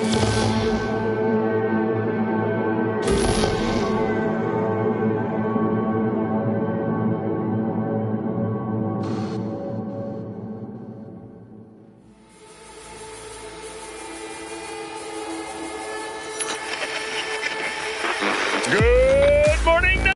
Good morning.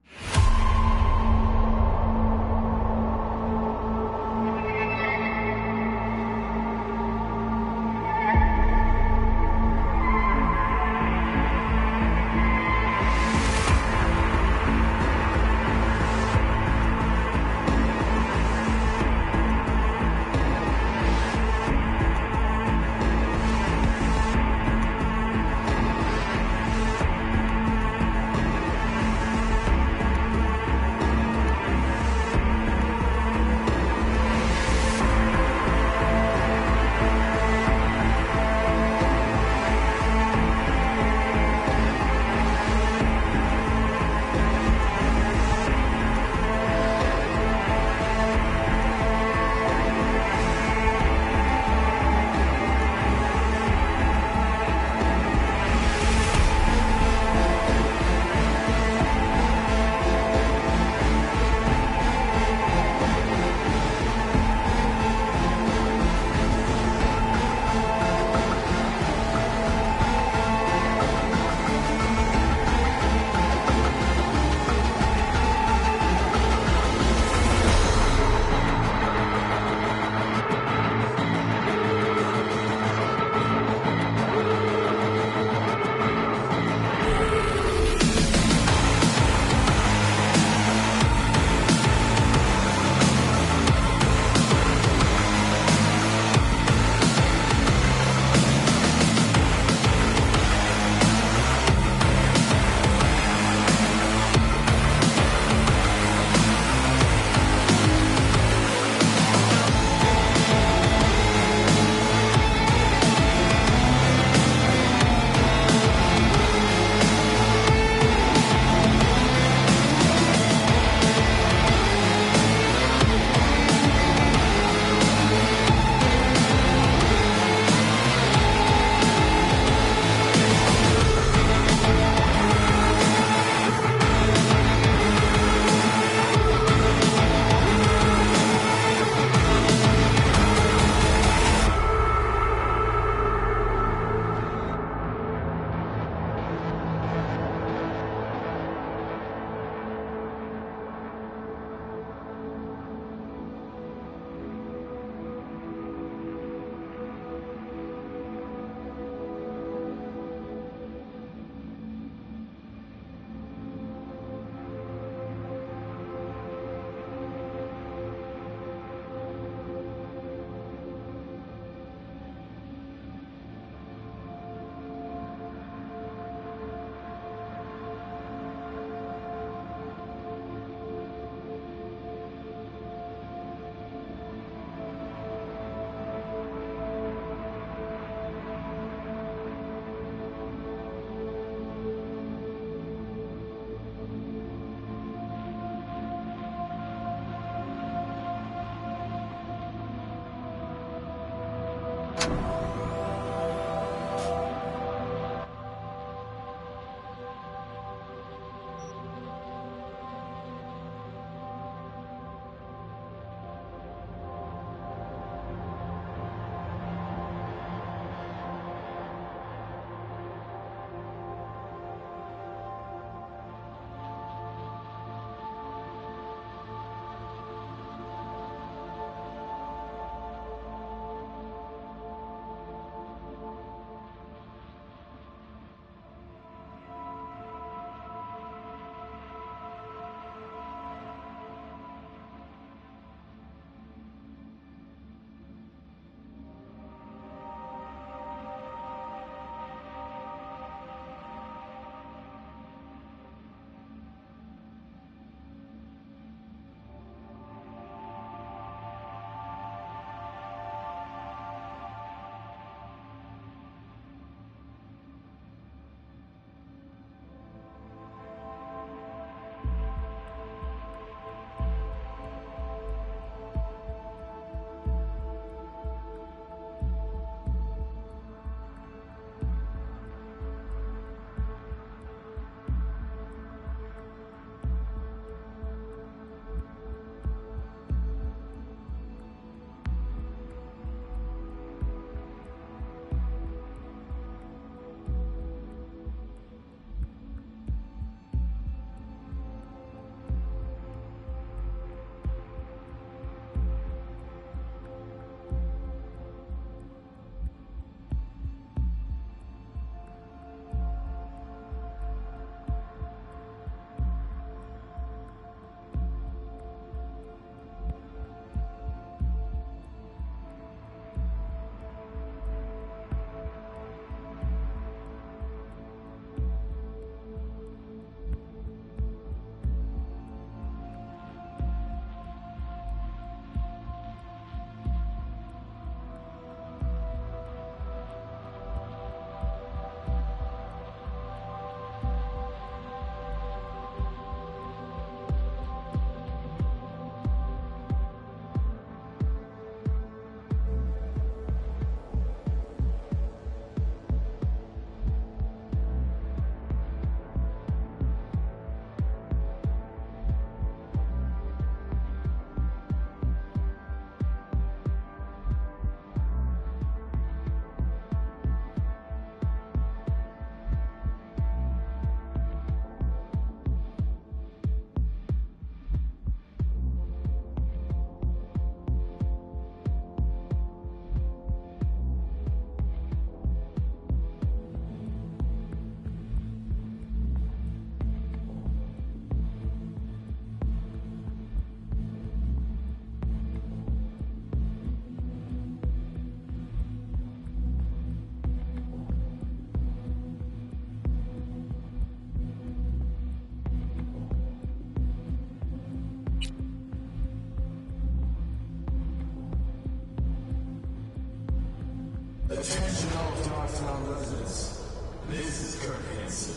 Attention all Darktown residents. This is Kurt Hansen.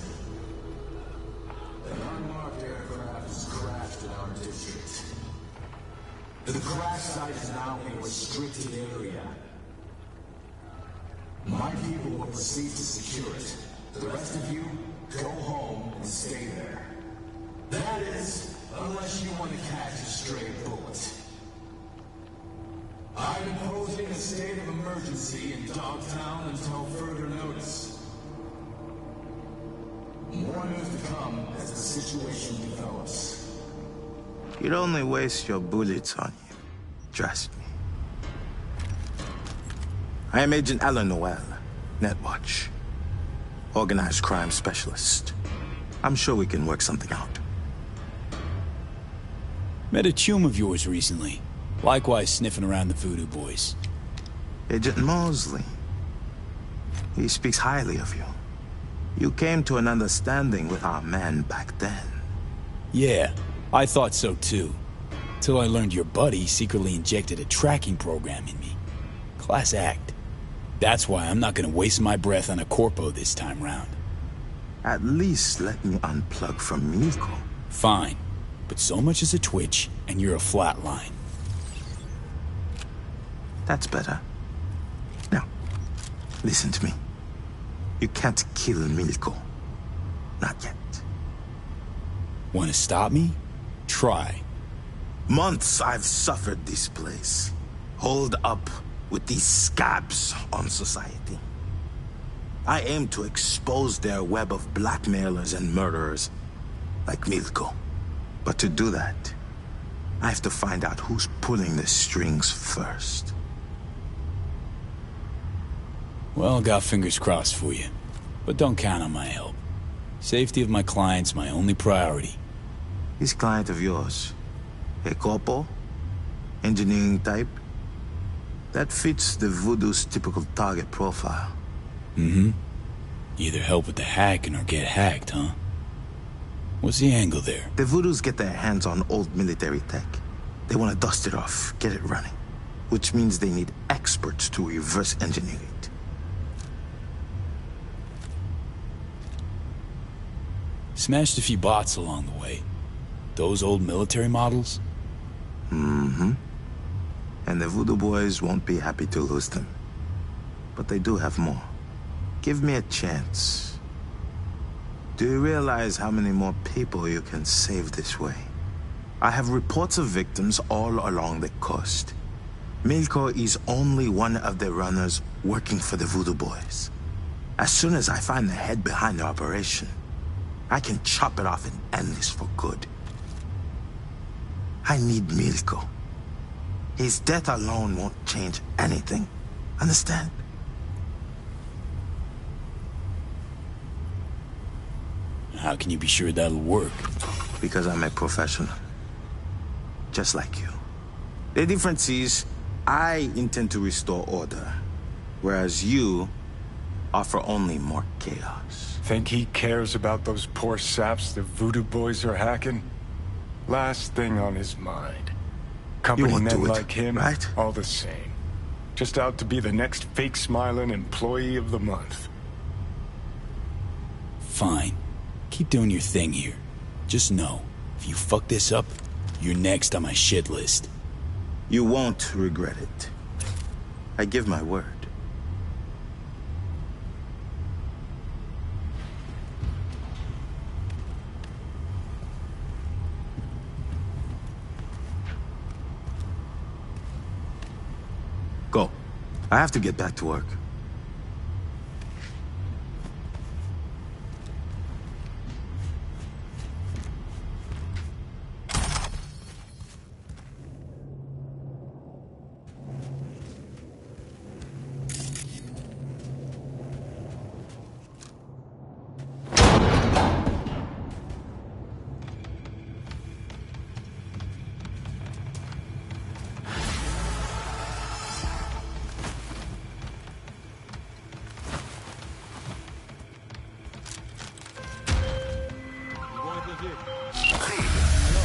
An unmarked aircraft has crashed in our district. The crash site is now a restricted area. My people will proceed to secure it. The rest of you, go home and stay there. That is, unless you want to catch a stray bullet. I'm imposing a state of emergency in Dogtown until further notice. More news to come as the situation develops. You'd only waste your bullets on you. Trust me. I am Agent Alan Noel, Netwatch. Organized crime specialist. I'm sure we can work something out. Met a chum of yours recently. Likewise sniffing around the Voodoo Boys. Agent Mosley. He speaks highly of you. You came to an understanding with our man back then. Yeah, I thought so too. Till I learned your buddy secretly injected a tracking program in me. Class act. That's why I'm not gonna waste my breath on a corpo this time round. At least let me unplug from Milko. Fine, but so much as a twitch, and you're a flatline. That's better. Now, listen to me. You can't kill Milko. Not yet. Want to stop me? Try. Months I've suffered this place. Holed up with these scabs on society. I aim to expose their web of blackmailers and murderers like Milko. But to do that, I have to find out who's pulling the strings first. Well, got fingers crossed for you. But don't count on my help. Safety of my client's my only priority. This client of yours, a corpo? Engineering type? That fits the Voodoo's typical target profile. Mm-hmm. Either help with the hacking or get hacked, huh? What's the angle there? The Voodoos get their hands on old military tech. They want to dust it off, get it running. Which means they need experts to reverse engineer it. Smashed a few bots along the way. Those old military models? Mm-hmm. And the Voodoo Boys won't be happy to lose them. But they do have more. Give me a chance. Do you realize how many more people you can save this way? I have reports of victims all along the coast. Milko is only one of the runners working for the Voodoo Boys. As soon as I find the head behind the operation, I can chop it off and end this for good. I need Milko. His death alone won't change anything. Understand? How can you be sure that'll work? Because I'm a professional. Just like you. The difference is, I intend to restore order, whereas you offer only more chaos. Think he cares about those poor saps the Voodoo Boys are hacking? Last thing on his mind. Company men like him, right? All the same. Just out to be the next fake-smiling employee of the month. Fine. Keep doing your thing here. Just know, if you fuck this up, you're next on my shit list. You won't regret it. I give my word. Go. I have to get back to work.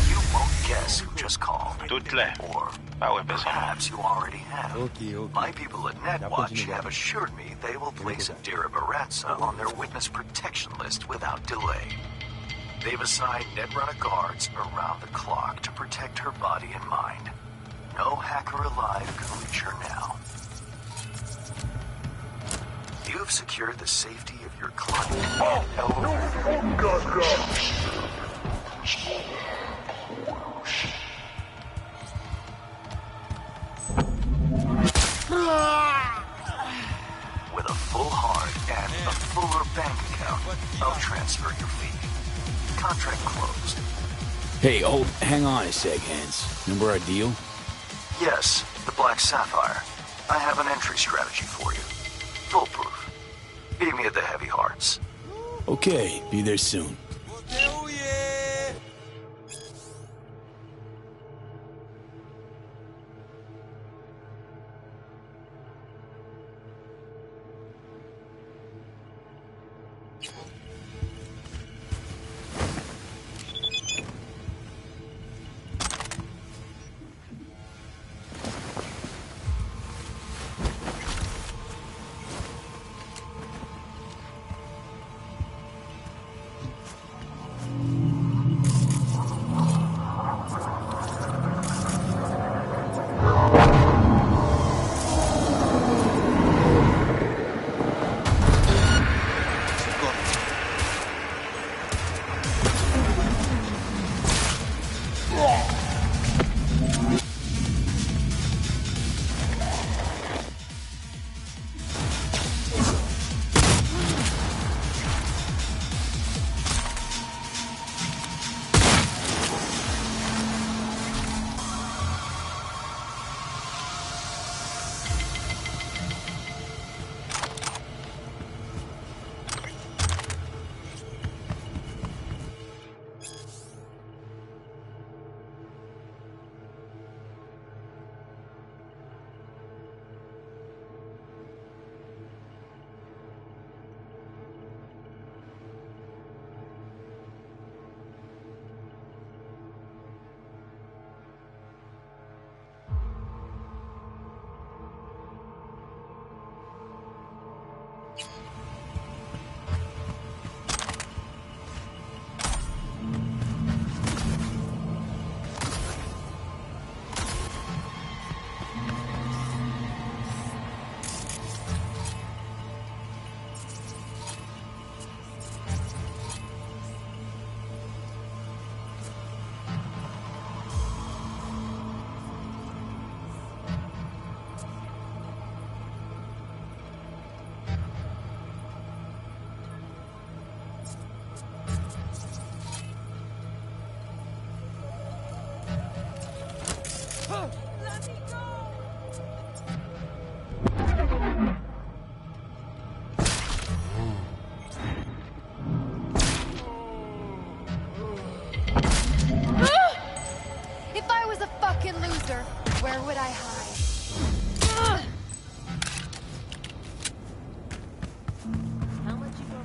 You won't guess who just called. Tout clair. Or Perhaps you already have. My people at Netwatch have assured me they will place Indira Baratza on their witness protection list without delay. They've assigned Netrunner guards around the clock to protect her body and mind. No hacker alive can reach her now. You've secured the safety of your client. With a full heart and a fuller bank account, I'll transfer your fee. Contract closed. Hey, hang on a sec, Hans. Remember our deal? Yes, the Black Sapphire. I have an entry strategy for you. Foolproof. Meet me at the Heavy Hearts. Okay, be there soon. Where would I hide? How much you gonna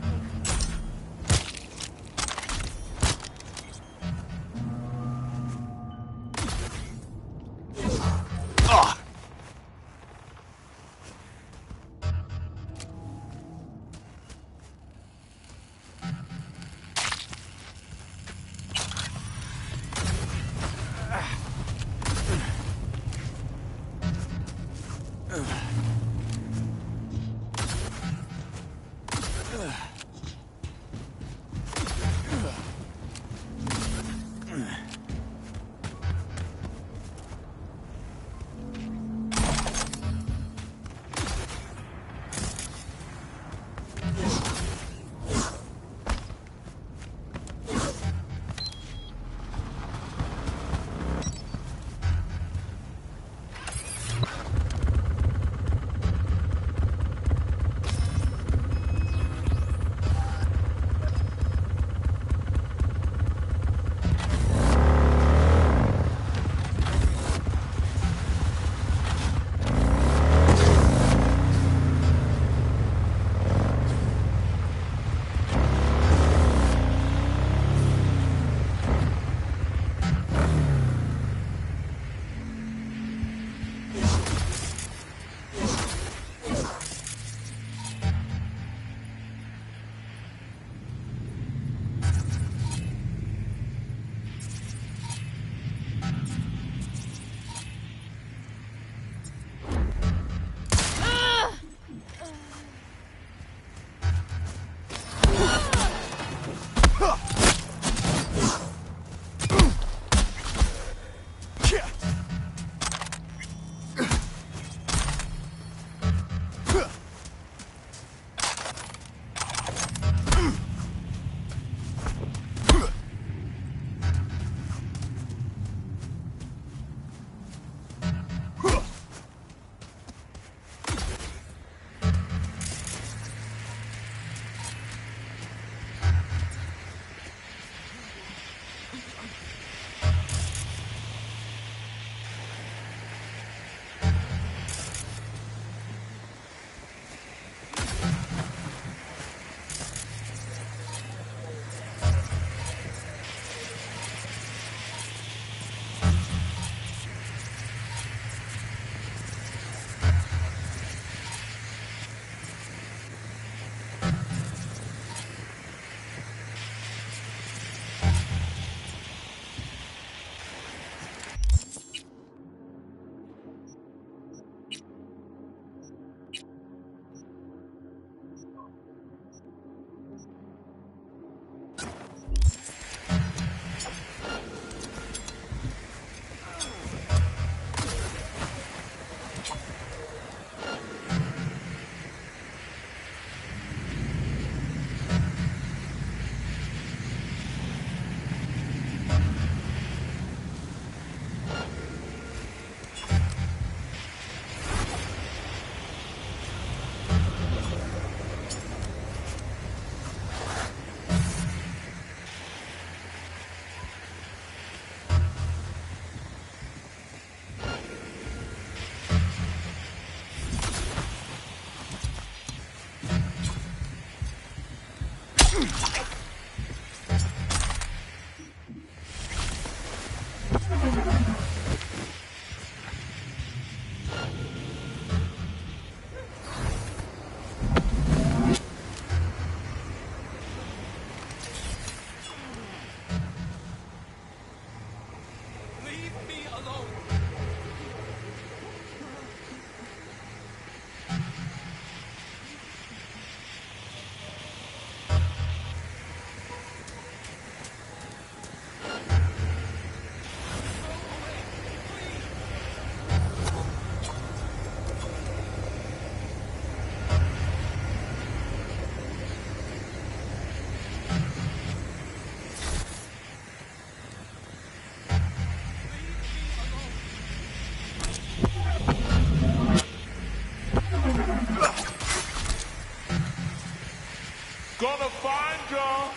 Gonna find ya!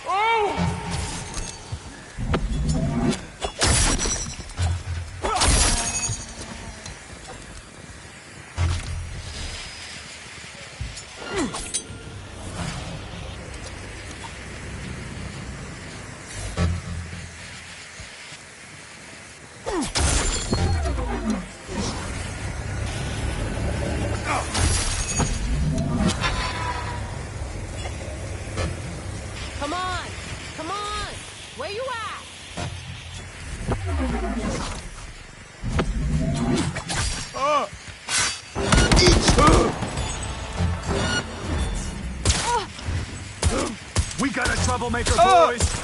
Oh! Come on! Come on! Where you at? We got a troublemaker, boys!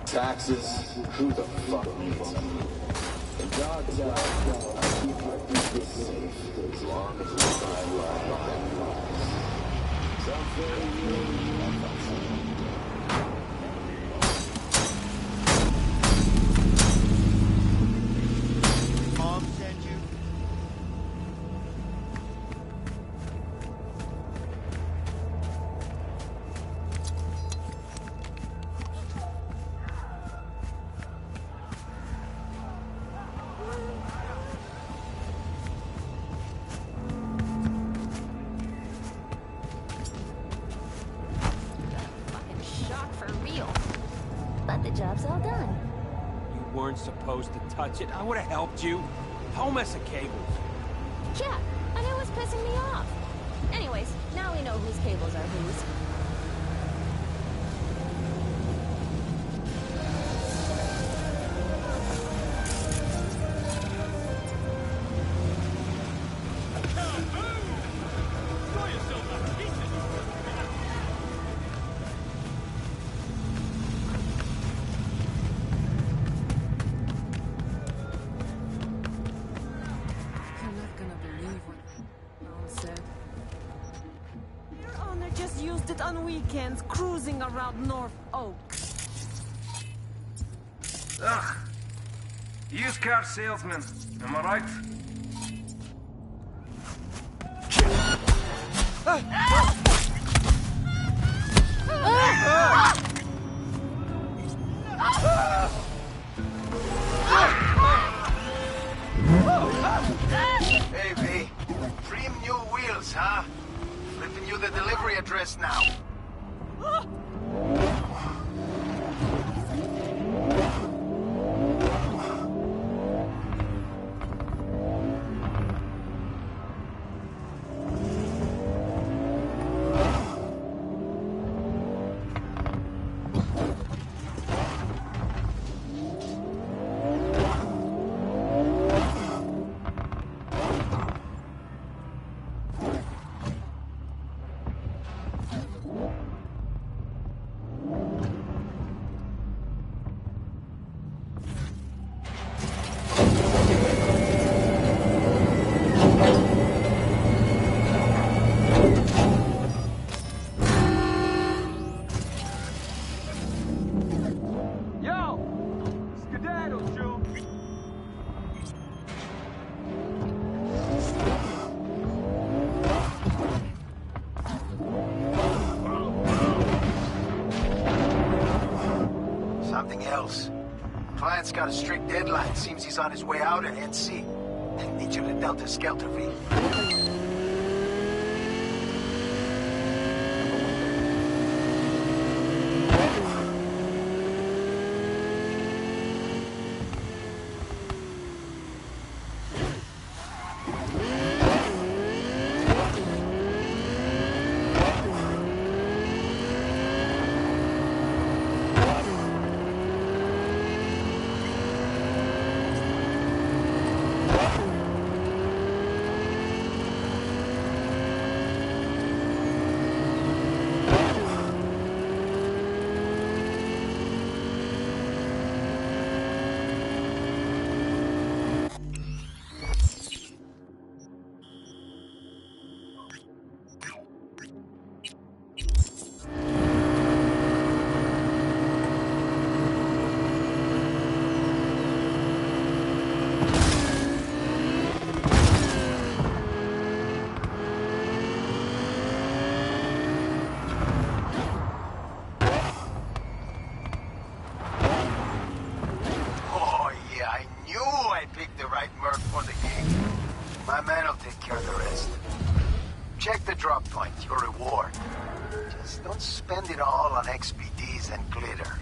Taxes, who the fuck needs them? In Dogtown, I keep my people safe as long as we find line behind the lines. Sound fair to you? Mom sent you? Job's all done. You weren't supposed to touch it. I would have helped you. Whole mess of cables. Yeah, and it was pissing me off. Anyways, now we know whose cables are whose. On weekends, cruising around North Oaks. Ugh. Used car salesman, am I right? Hey, V. Dream new wheel this, huh? Flipping you the delivery address now. Something else. Client's got a strict deadline. Seems he's on his way out at NC. Need you to Delta Skelter V. My man will take care of the rest. Check the drop point, your reward. Just don't spend it all on XPDs and glitter.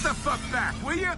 the fuck back, will you?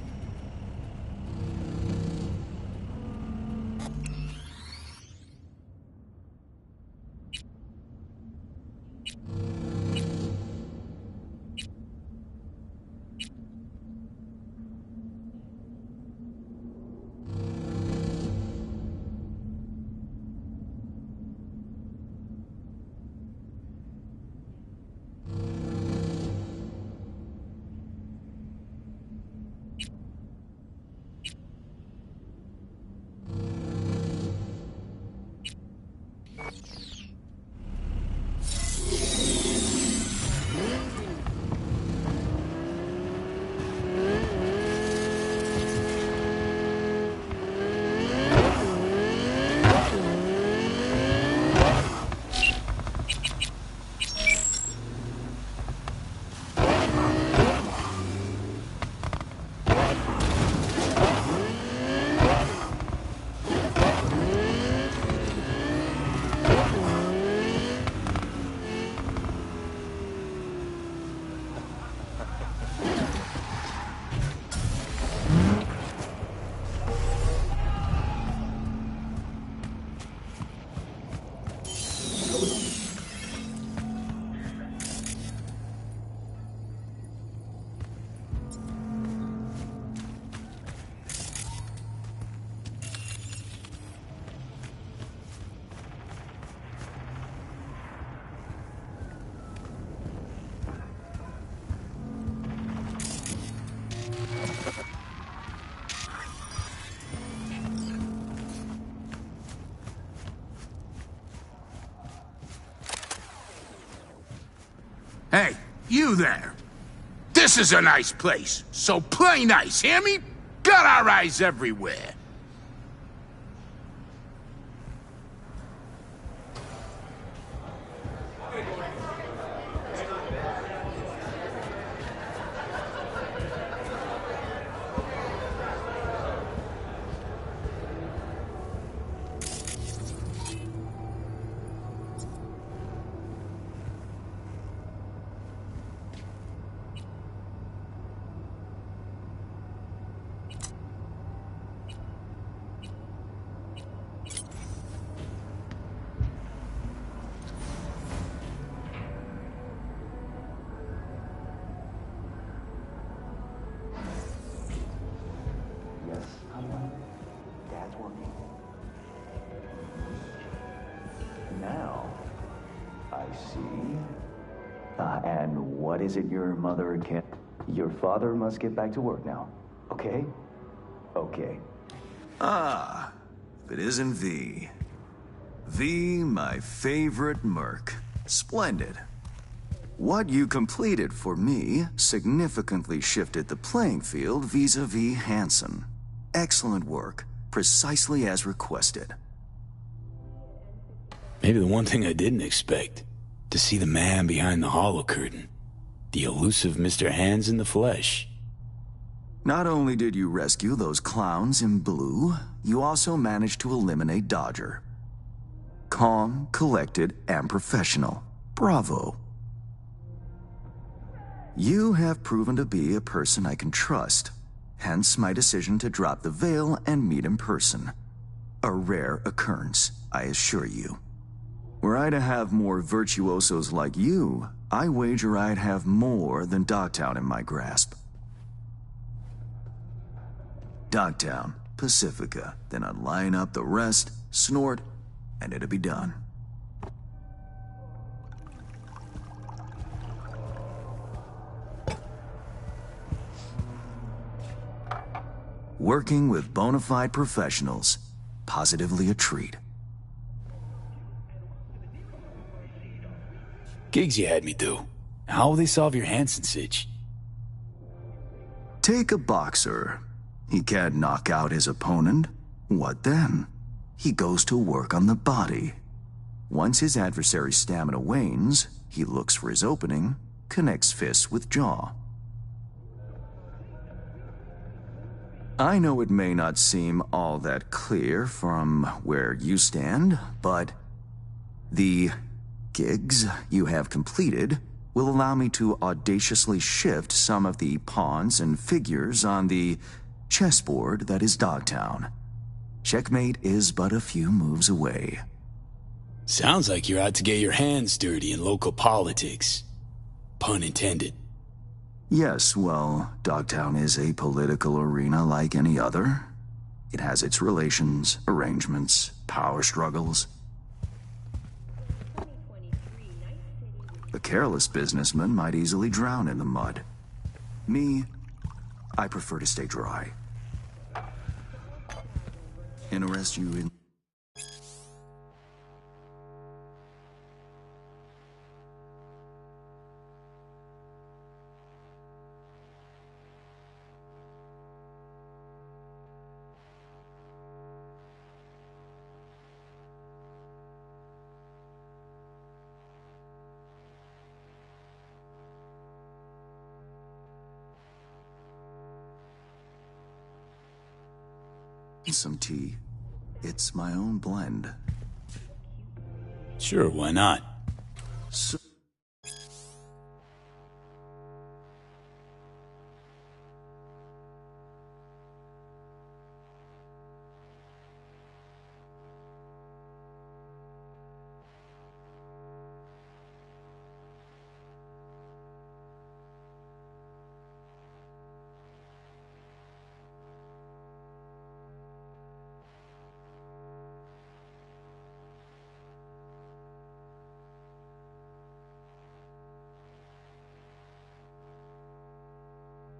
Hey, you there. This is a nice place, so play nice, hear me? Got our eyes everywhere. And what is it your mother can't... Your father must get back to work now, okay? Okay. Ah, if it isn't V. V, my favorite merc. Splendid. What you completed for me significantly shifted the playing field vis-a-vis Hansen. Excellent work, precisely as requested. Maybe the one thing I didn't expect. To see the man behind the hollow curtain. The elusive Mr. Hands in the flesh. Not only did you rescue those clowns in blue, you also managed to eliminate Dodger. Calm, collected, and professional. Bravo. You have proven to be a person I can trust. Hence my decision to drop the veil and meet in person. A rare occurrence, I assure you. Were I to have more virtuosos like you, I wager I'd have more than Dogtown in my grasp. Dogtown, Pacifica, then I'd line up the rest, snort, and it'd be done. Working with bona fide professionals, positively a treat. Gigs you had me do. How will they solve your Hansen sitch? Take a boxer. He can't knock out his opponent. What then? He goes to work on the body. Once his adversary's stamina wanes, he looks for his opening, connects fists with jaw. I know it may not seem all that clear from where you stand, but the gigs you have completed will allow me to audaciously shift some of the pawns and figures on the chessboard that is Dogtown. Checkmate is but a few moves away. Sounds like you're out to get your hands dirty in local politics. Pun intended. Yes, well, Dogtown is a political arena like any other. It has its relations, arrangements, power struggles. A careless businessman might easily drown in the mud. Me, I prefer to stay dry. Interest you in... some tea. It's my own blend. Sure, why not? So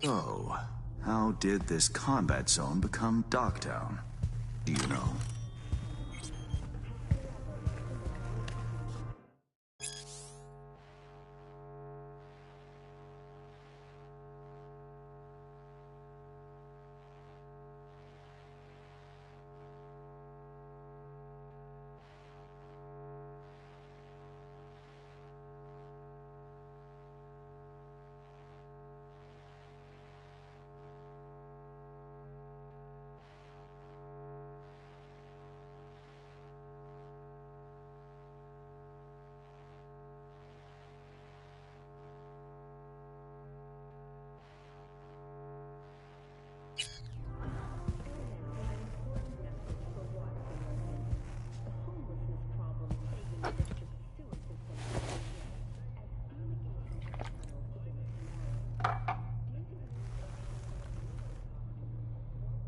So, how did this combat zone become Dogtown? Do you know?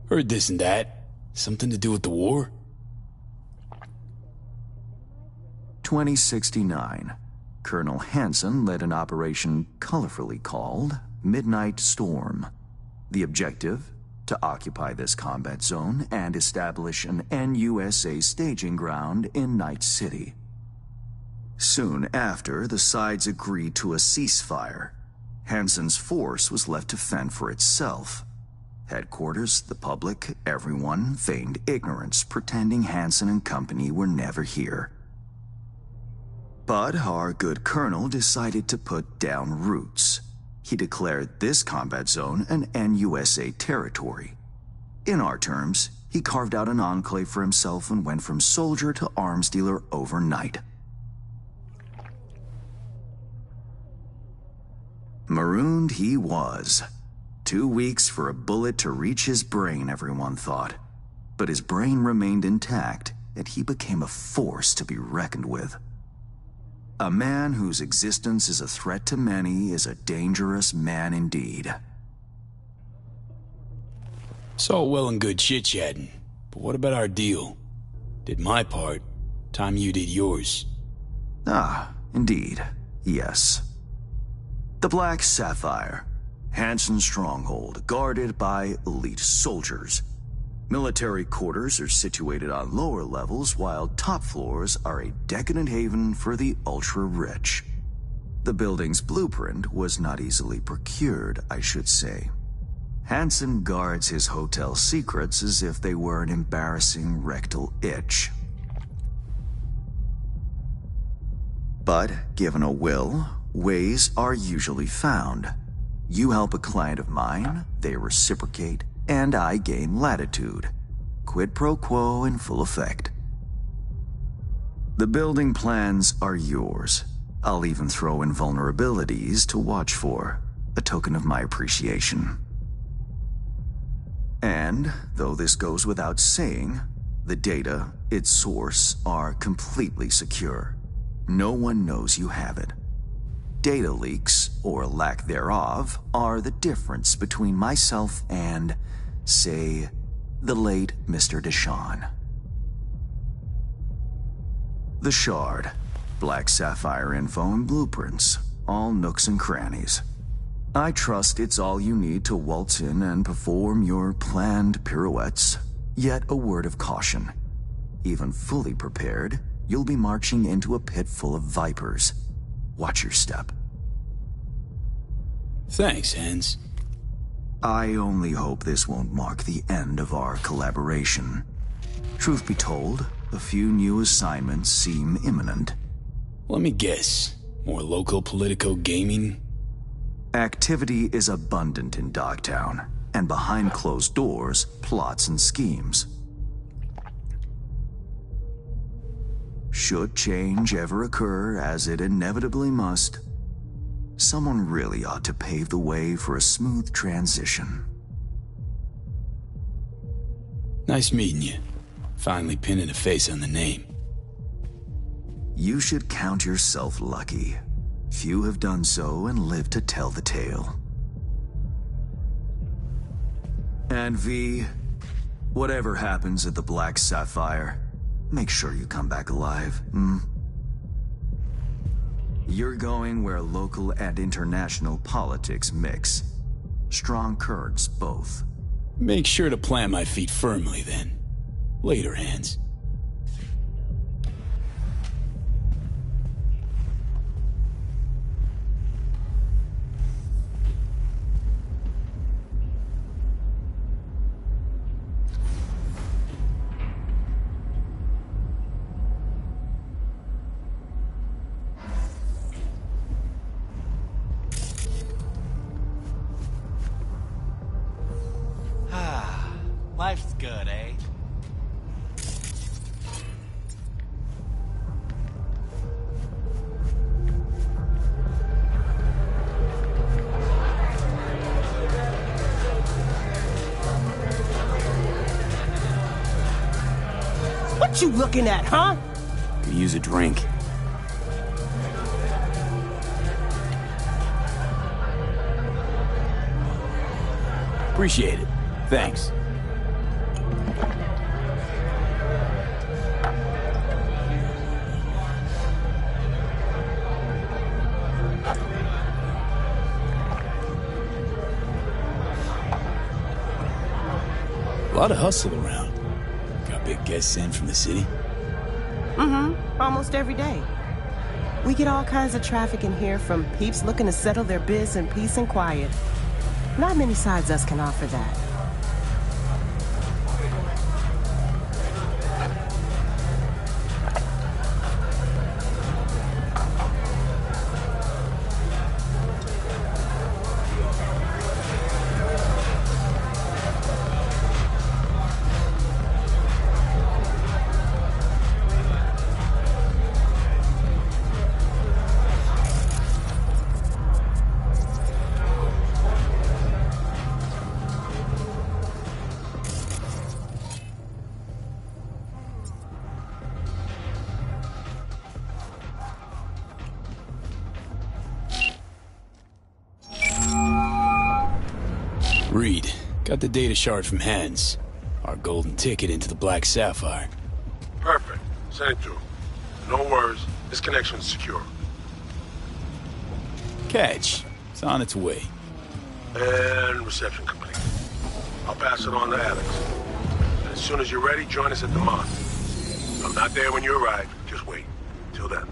Heard this and that. Something to do with the war? 2069. Colonel Hansen led an operation colorfully called Midnight Storm. The objective? To occupy this combat zone and establish an NUSA staging ground in Night City. Soon after, the sides agreed to a ceasefire. Hansen's force was left to fend for itself. Headquarters, the public, everyone feigned ignorance, pretending Hansen and company were never here. But our good colonel decided to put down roots. He declared this combat zone an NUSA territory. In our terms, he carved out an enclave for himself and went from soldier to arms dealer overnight. Marooned he was. 2 weeks for a bullet to reach his brain, everyone thought. But his brain remained intact, and he became a force to be reckoned with. A man whose existence is a threat to many is a dangerous man indeed. It's all well and good chit-chatting, but what about our deal? Did my part, time you did yours. Ah, indeed, yes. The Black Sapphire. Hansen's stronghold, guarded by elite soldiers. Military quarters are situated on lower levels, while top floors are a decadent haven for the ultra-rich. The building's blueprint was not easily procured, I should say. Hansen guards his hotel secrets as if they were an embarrassing rectal itch. But, given a will, ways are usually found. You help a client of mine, they reciprocate, and I gain latitude. Quid pro quo in full effect. The building plans are yours. I'll even throw in vulnerabilities to watch for, a token of my appreciation. And, though this goes without saying, the data, its source, are completely secure. No one knows you have it. Data leaks, or lack thereof, are the difference between myself and, say, the late Mr. Deshawn. The Shard. Black Sapphire info and blueprints. All nooks and crannies. I trust it's all you need to waltz in and perform your planned pirouettes. Yet a word of caution. Even fully prepared, you'll be marching into a pit full of vipers. Watch your step. Thanks, Hans. I only hope this won't mark the end of our collaboration. Truth be told, a few new assignments seem imminent. Let me guess. More local politico gaming? Activity is abundant in Dogtown, and behind closed doors, plots and schemes. Should change ever occur, as it inevitably must, someone really ought to pave the way for a smooth transition. Nice meeting you. Finally pinning a face on the name. You should count yourself lucky. Few have done so and lived to tell the tale. And V, whatever happens at the Black Sapphire, make sure you come back alive, You're going where local and international politics mix. Strong currents, both. Make sure to plant my feet firmly, then. Later, Hans. Life's good, eh? What you looking at, huh? Could use a drink. Appreciate it. Thanks. A lot of hustle around. Got big guests in from the city? Almost every day. We get all kinds of traffic in here, from peeps looking to settle their biz in peace and quiet. Not many sides us can offer that. Reed, got the data shard from Hans. Our golden ticket into the Black Sapphire. Perfect. Send it through. No worries. This connection's secure. Catch. It's on its way. And reception complete. I'll pass it on to Alex. And as soon as you're ready, join us at the Mont. I'm not there when you arrive. Just wait. Till then.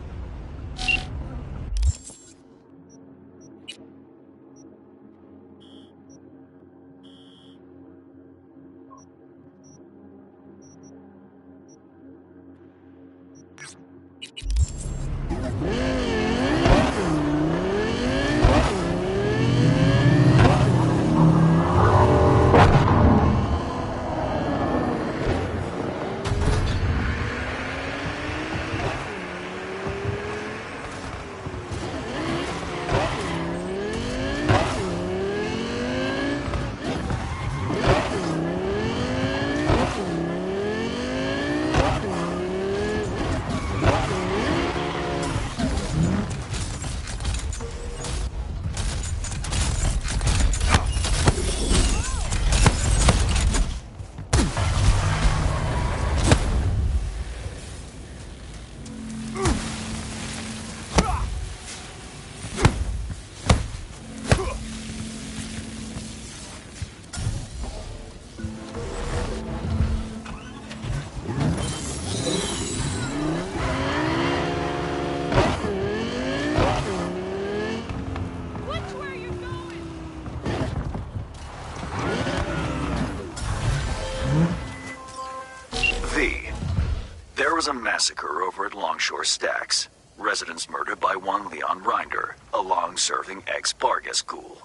was a massacre over at Longshore Stacks. Residents murdered by one Leon Rinder, a long-serving ex-Bargas ghoul.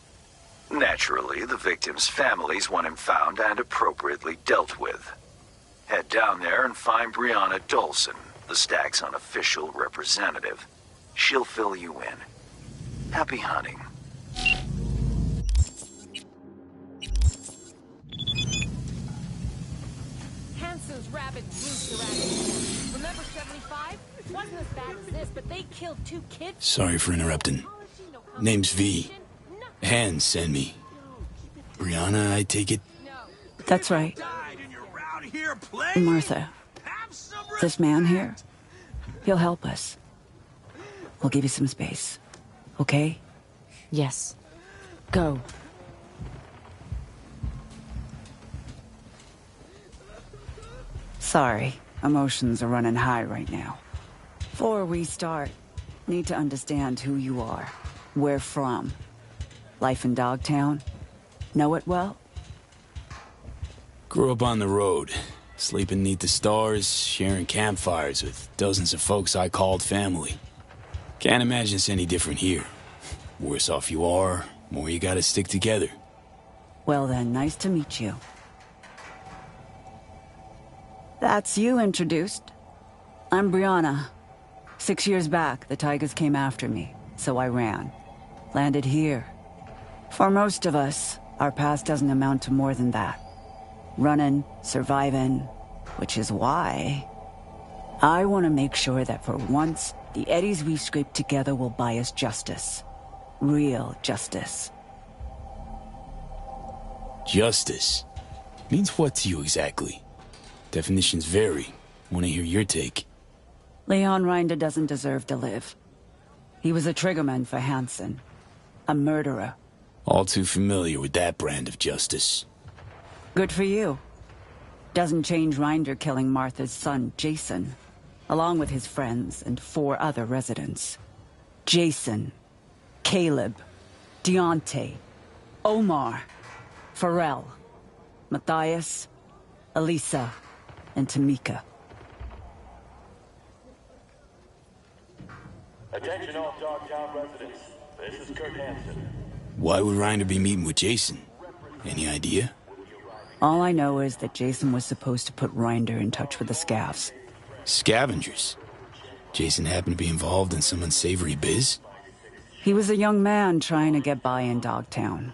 Naturally, the victims' families want him found and appropriately dealt with. Head down there and find Brianna Dolson, the Stacks' unofficial representative. She'll fill you in. Happy hunting. Hansen's rabbit roots around. Remember 75? Wasn't as bad as this, but they killed 2 kids. Sorry for interrupting. Name's V. Hans sent me. Brianna, I take it? That's right. Martha, this man here, he'll help us. We'll give you some space. Okay? Yes. Go. Sorry, emotions are running high right now. Before we start, need to understand who you are, where from. Life in Dogtown? Know it well? Grew up on the road, sleeping neath the stars, sharing campfires with dozens of folks I called family. Can't imagine it's any different here. Worse off you are, more you gotta stick together. Well then, nice to meet you. That's you introduced. I'm Brianna. 6 years back, the Tigers came after me, so I ran. Landed here. For most of us, our past doesn't amount to more than that. Running, surviving, which is why I want to make sure that for once, the eddies we've scraped together will buy us justice. Real justice. Justice? Means what to you exactly? Definitions vary. Want to hear your take. Leon Rinder doesn't deserve to live. He was a triggerman for Hansen. A murderer. All too familiar with that brand of justice. Good for you. Doesn't change Rinder killing Martha's son, Jason, along with his friends and 4 other residents. Jason, Caleb, Deontay, Omar, Pharrell, Matthias, Elisa, and Tamika. Attention all Dogtown residents. This is Kurt Hansen. Why would Rinder be meeting with Jason? Any idea? All I know is that Jason was supposed to put Rinder in touch with the scavs. Scavengers? Jason happened to be involved in some unsavory biz? He was a young man trying to get by in Dogtown.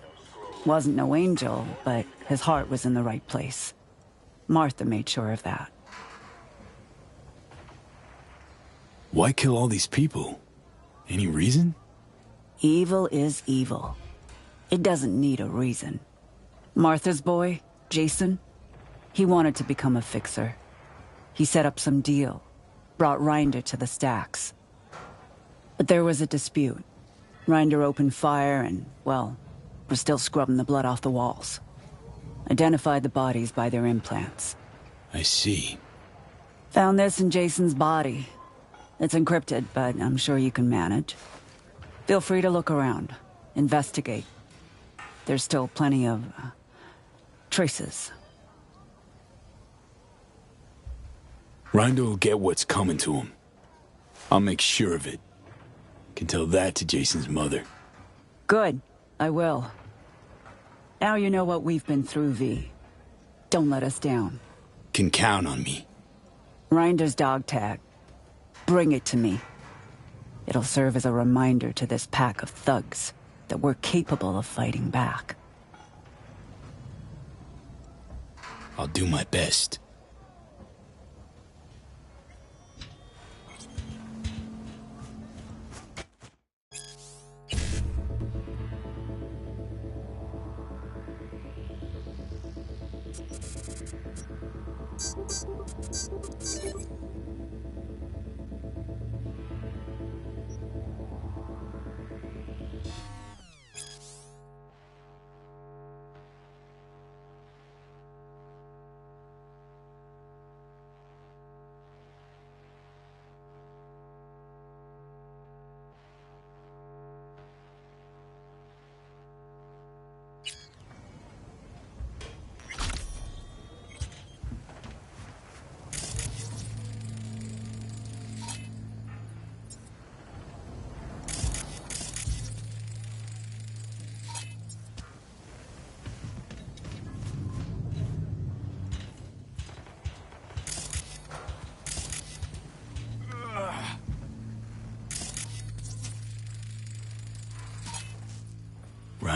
Wasn't no angel, but his heart was in the right place. Martha made sure of that. Why kill all these people? Any reason? Evil is evil. It doesn't need a reason. Martha's boy, Jason, he wanted to become a fixer. He set up some deal, brought Rinder to the Stacks. But there was a dispute. Rinder opened fire and, well, was still scrubbing the blood off the walls. Identified the bodies by their implants. I see. Found this in Jason's body. It's encrypted, but I'm sure you can manage. Feel free to look around. Investigate. There's still plenty of traces. Rinder will get what's coming to him. I'll make sure of it. Can tell that to Jason's mother. Good. I will. Now you know what we've been through, V. Don't let us down. Can count on me. Rinder's dog tag. Bring it to me. It'll serve as a reminder to this pack of thugs that we're capable of fighting back. I'll do my best.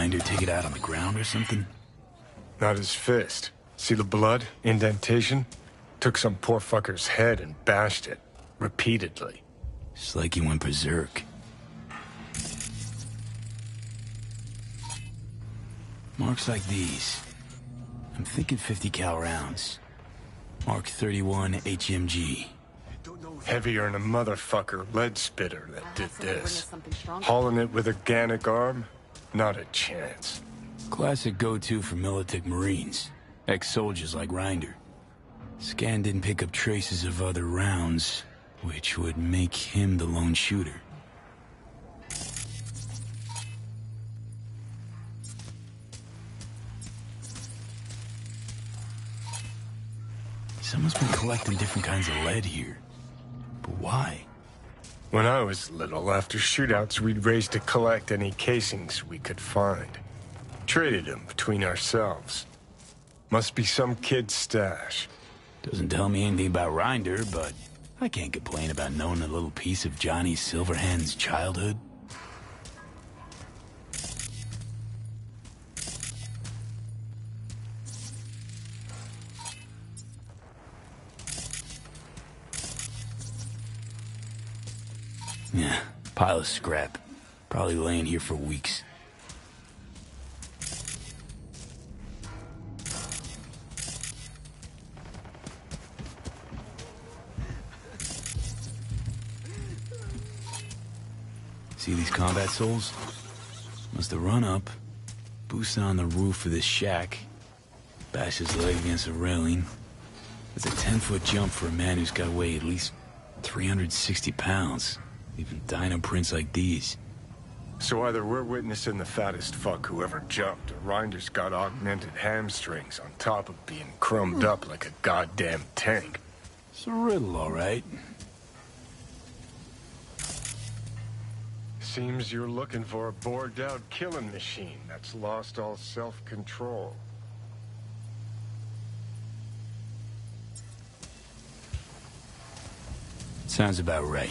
Reiner take it out on the ground or something? Not his fist. See the blood? Indentation? Took some poor fucker's head and bashed it. Repeatedly. It's like he went berserk. Marks like these. I'm thinking 50 cal rounds. Mark 31 HMG. Heavier than a motherfucker lead spitter that did this. Hauling it with a Gannic arm? Not a chance. Classic go-to for Militech Marines. Ex-soldiers like Reiner. Scan didn't pick up traces of other rounds, which would make him the lone shooter. Someone's been collecting different kinds of lead here. But why? When I was little, after shootouts, we'd race to collect any casings we could find. Traded them between ourselves. Must be some kid's stash. Doesn't tell me anything about Reiner, but I can't complain about knowing a little piece of Johnny Silverhand's childhood. Yeah, pile of scrap. Probably laying here for weeks. See these combat souls? Must have run up, boosted on the roof of this shack, bashed his leg against a railing. It's a 10-foot jump for a man who's got to weigh at least 360 pounds. Even dino prints like these. So either we're witnessing the fattest fuck who ever jumped, or Reiner's got augmented hamstrings on top of being chromed up like a goddamn tank. It's a riddle, all right. Seems you're looking for a bored-out killing machine that's lost all self-control. Sounds about right.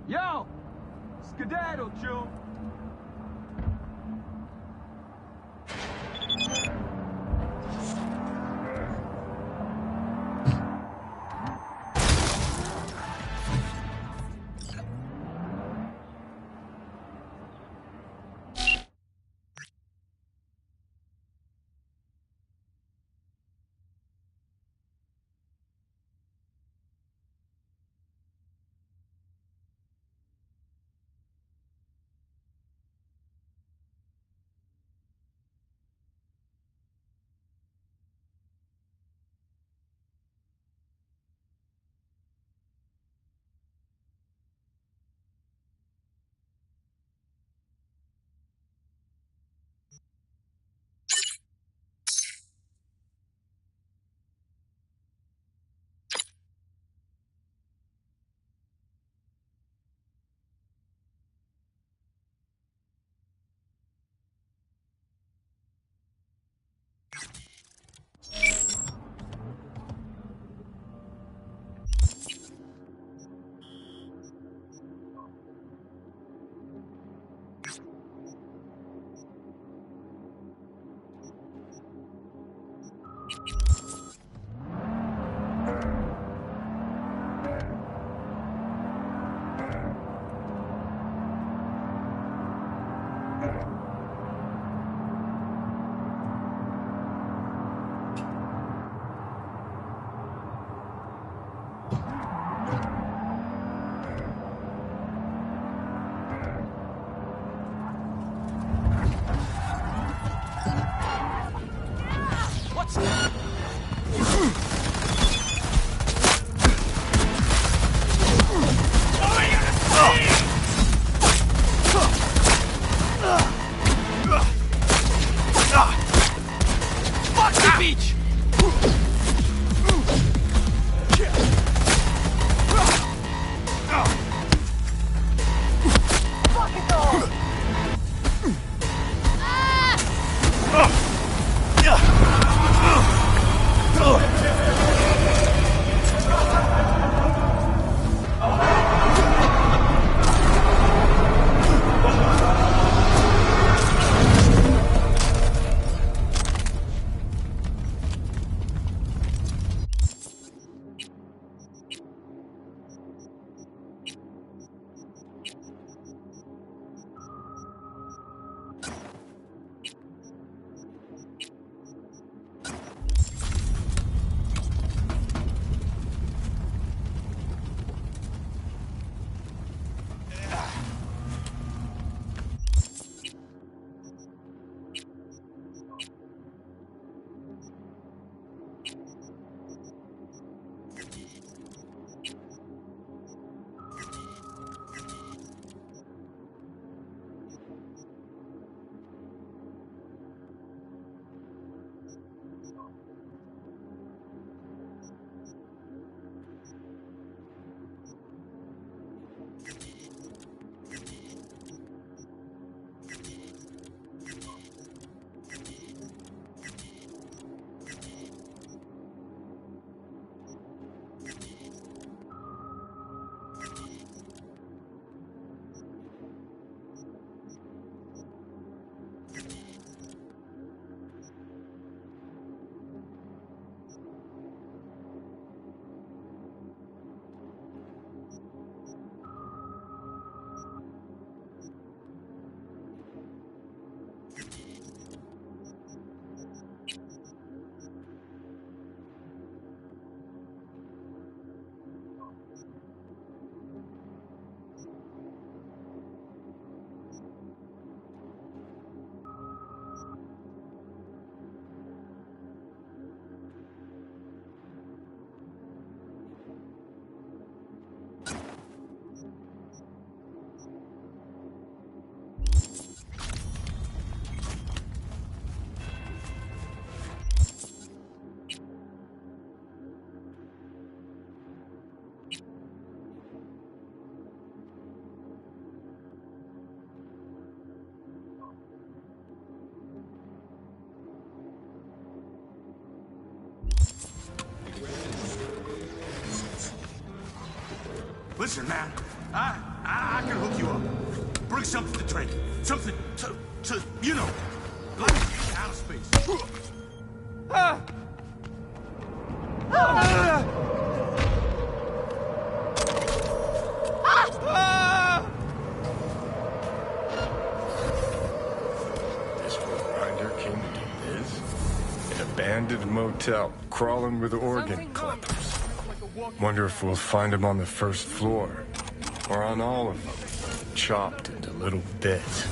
Yo! Skedaddle, Joe! Listen, man, I can hook you up. Bring something to drink. Something to you know, like outer space. This what Ryder came to do this? An abandoned motel, crawling with organ clippers. Wonder if we'll find him on the first floor. Or on all of them, chopped into little bits.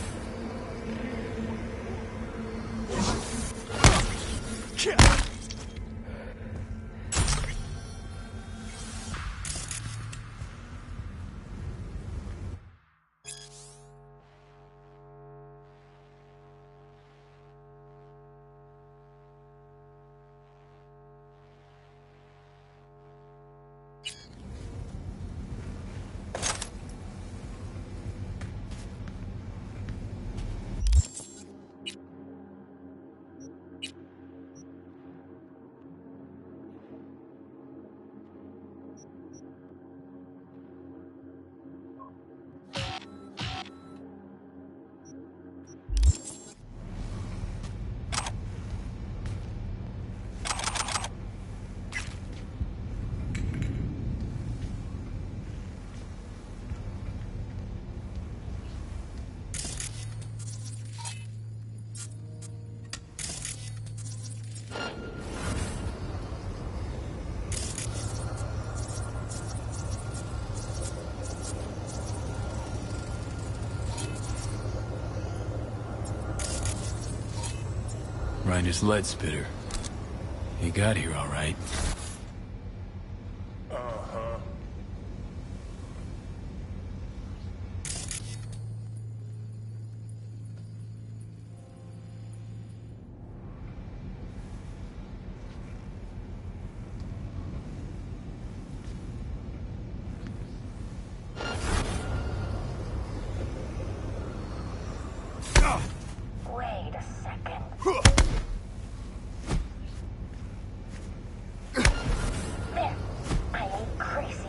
Reiner's lead spitter. He got here all right. Wait a second. There. I ain't crazy.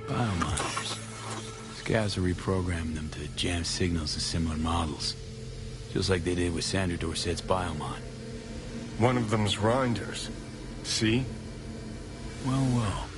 Biomonitors. Scavs are reprogramming them to jam signals to similar models. Just like they did with Sandra Dorsett's Biomon. One of them's Reinder's. See? Well, well.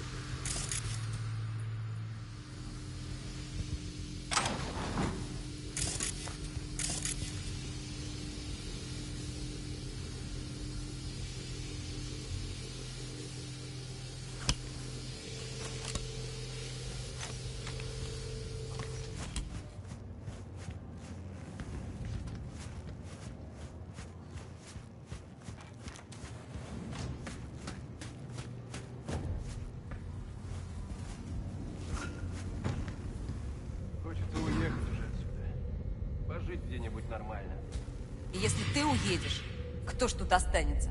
Где-нибудь нормально. И если ты уедешь, кто ж тут останется?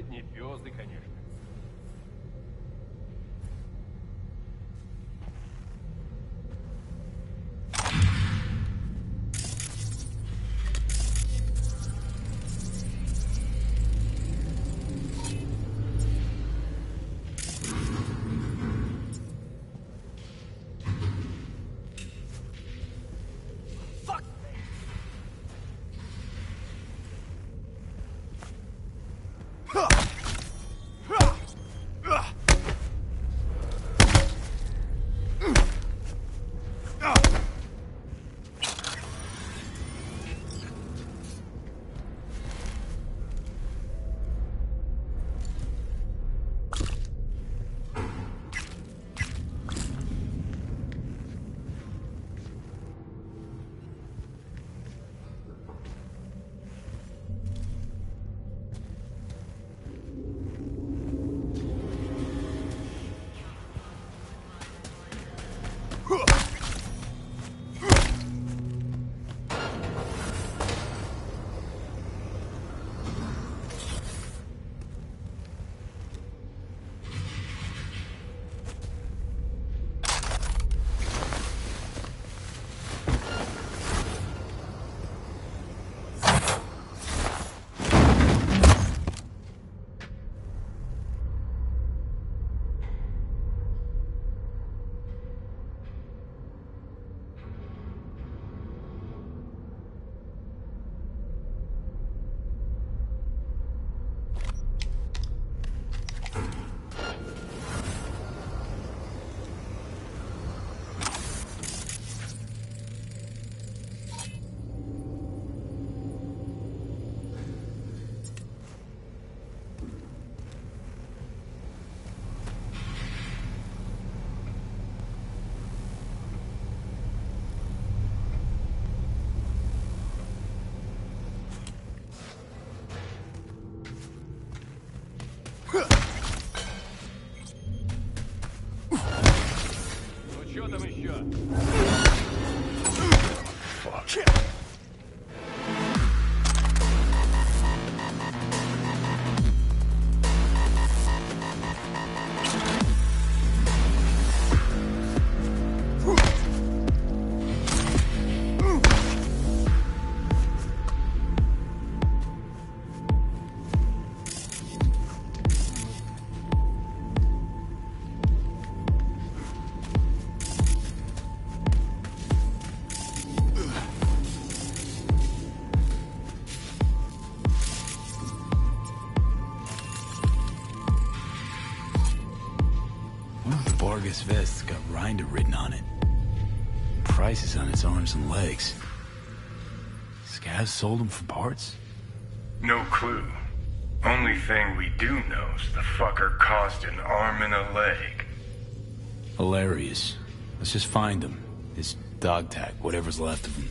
Последние пёзды, конечно. Что там еще? Vargas vest's got Rinder written on it. Price is on its arms and legs. Scavs sold them for parts? No clue. Only thing we do know is the fucker cost an arm and a leg. Hilarious. Let's just find him. His dog tag, whatever's left of him.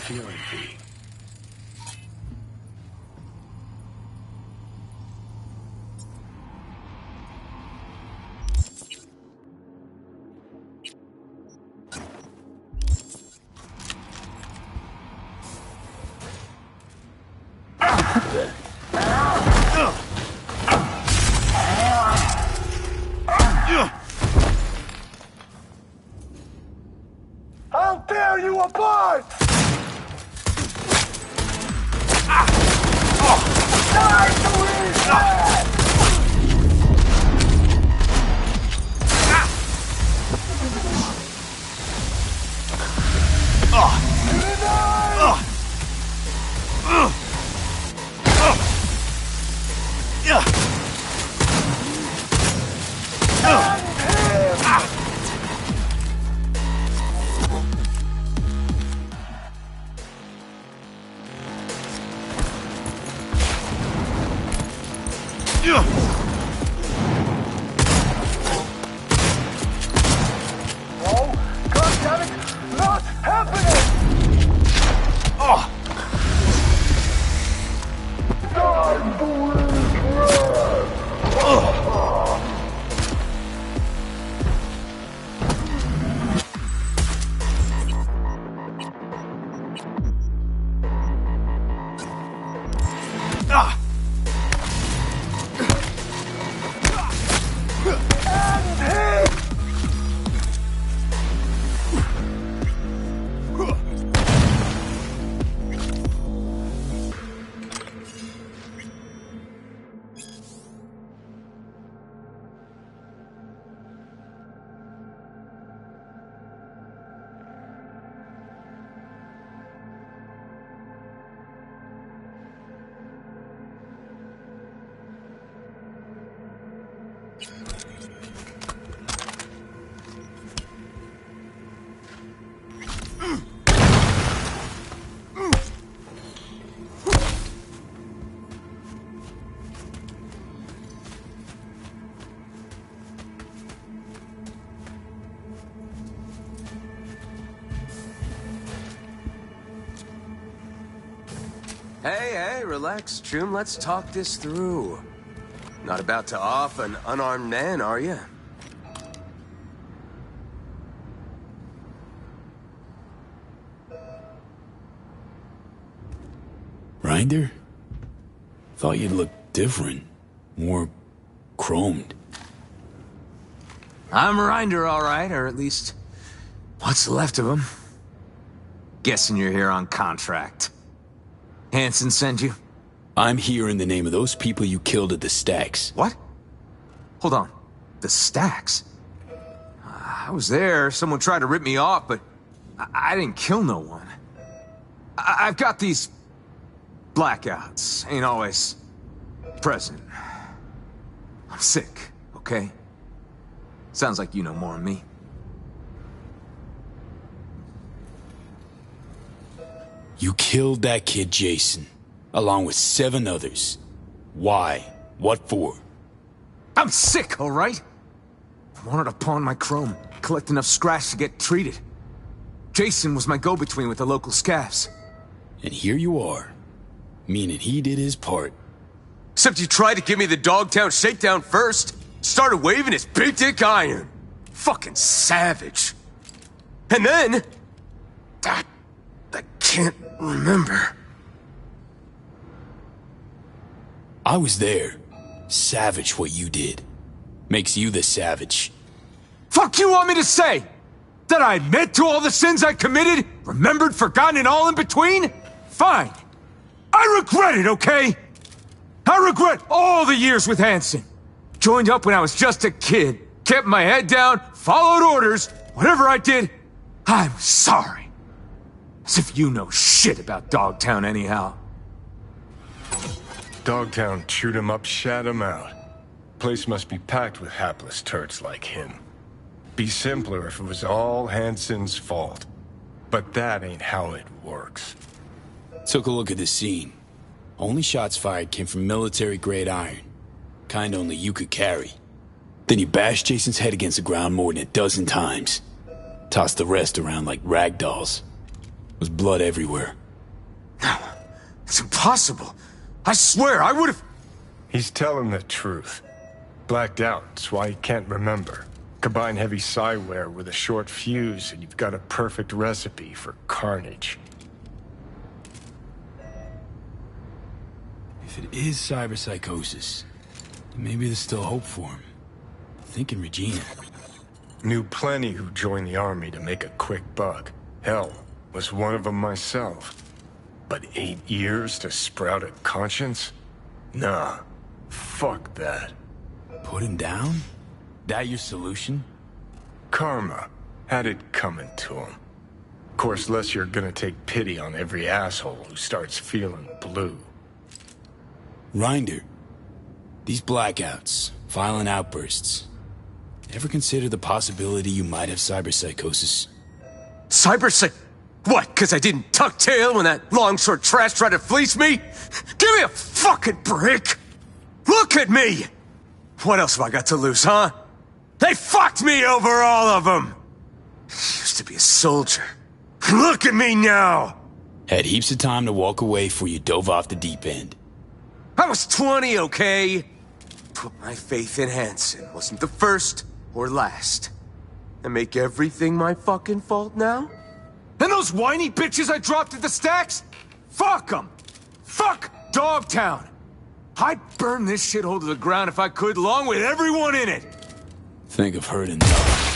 feeling, V? I'll tear you apart! Die to it! Oh, God damn it! Not happening! Time to Hey, relax, Troom. Let's talk this through. Not about to off an unarmed man, are you? Rinder? Thought you'd look different. More chromed. I'm Rinder, all right, or at least what's left of him. Guessing you're here on contract. Hanson sent you? I'm here in the name of those people you killed at the Stacks. What? Hold on. The Stacks? I was there. Someone tried to rip me off, but I didn't kill no one. I've got these blackouts. Ain't always present. I'm sick, okay? Sounds like you know more than me. You killed that kid Jason, along with 7 others. Why? What for? I'm sick, all right? I wanted to pawn my chrome, collect enough scratch to get treated. Jason was my go-between with the local scavs. And here you are, meaning he did his part. Except you tried to give me the Dogtown shakedown first. Started waving his big dick iron. Fucking savage. And then... I can't remember. I was there. Savage what you did. Makes you the savage. Fuck you want me to say? That I admit to all the sins I committed? Remembered, forgotten, and all in between? Fine. I regret it, okay? I regret all the years with Hanson. Joined up when I was just a kid. Kept my head down, followed orders. Whatever I did, I'm sorry. As if you know shit about Dogtown anyhow. Dogtown chewed him up, shat him out. Place must be packed with hapless turds like him. Be simpler if it was all Hanson's fault. But that ain't how it works. Took a look at the scene. Only shots fired came from military-grade iron. Kind only you could carry. Then you bashed Jason's head against the ground more than a dozen times. Tossed the rest around like rag dolls. Was blood everywhere. No, it's impossible. I swear, I would've... He's telling the truth. Blacked out, that's why he can't remember. Combine heavy psi-wear with a short fuse, and you've got a perfect recipe for carnage. If it is cyberpsychosis, then maybe there's still hope for him. Thinking Regina. Knew plenty who joined the army to make a quick buck. Hell, was one of them myself. But 8 years to sprout a conscience? Nah, fuck that. Put him down? That your solution? Karma. Had it coming to him. Of course, less you're gonna take pity on every asshole who starts feeling blue. Reinder, these blackouts, violent outbursts. Ever consider the possibility you might have cyberpsychosis? What, because I didn't tuck tail when that long-short trash tried to fleece me? Give me a fucking break! Look at me! What else have I got to lose, huh? They fucked me over, all of them! Used to be a soldier. Look at me now! Had heaps of time to walk away before you dove off the deep end. I was 20, okay? Put my faith in Hansen. Wasn't the first or last. And make everything my fucking fault now? And those whiny bitches I dropped at the stacks? Fuck them! Fuck Dogtown! I'd burn this shithole to the ground if I could, along with everyone in it! Think I've heard enough.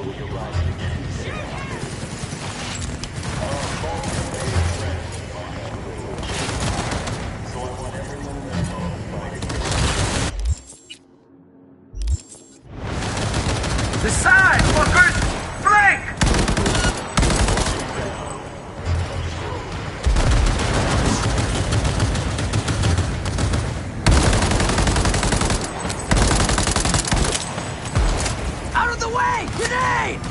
The side, fuckers! Flank! Out of the way! Grenade!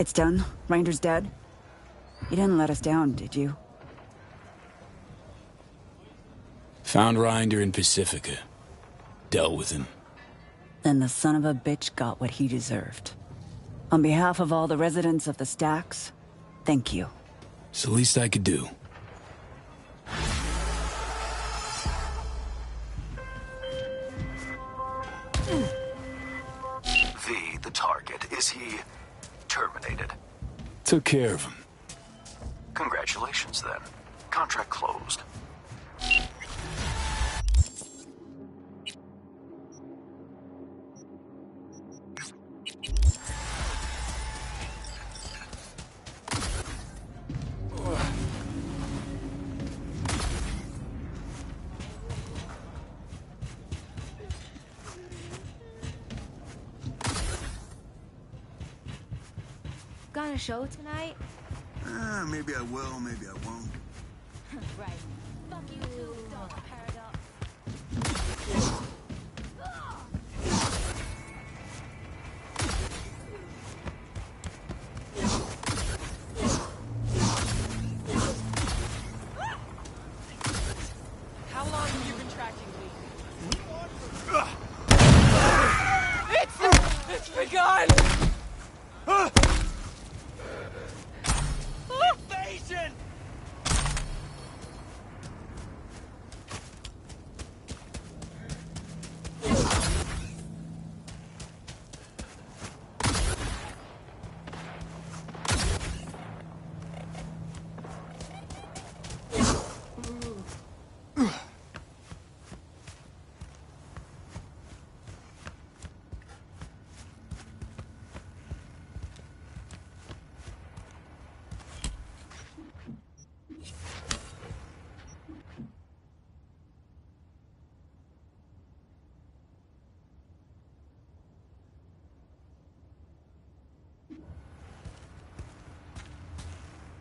It's done? Rinder's dead? You didn't let us down, did you? Found Reinder in Pacifica. Dealt with him. Then the son of a bitch got what he deserved. On behalf of all the residents of the Stacks, thank you. It's the least I could do. The target. Is he terminated? Took care of him. Congratulations, then. Contract closed. Got a show tonight? Maybe I will, maybe I won't. Right. Fuck you too, dog paradox. How long have you been tracking me? It's begun! Evasion!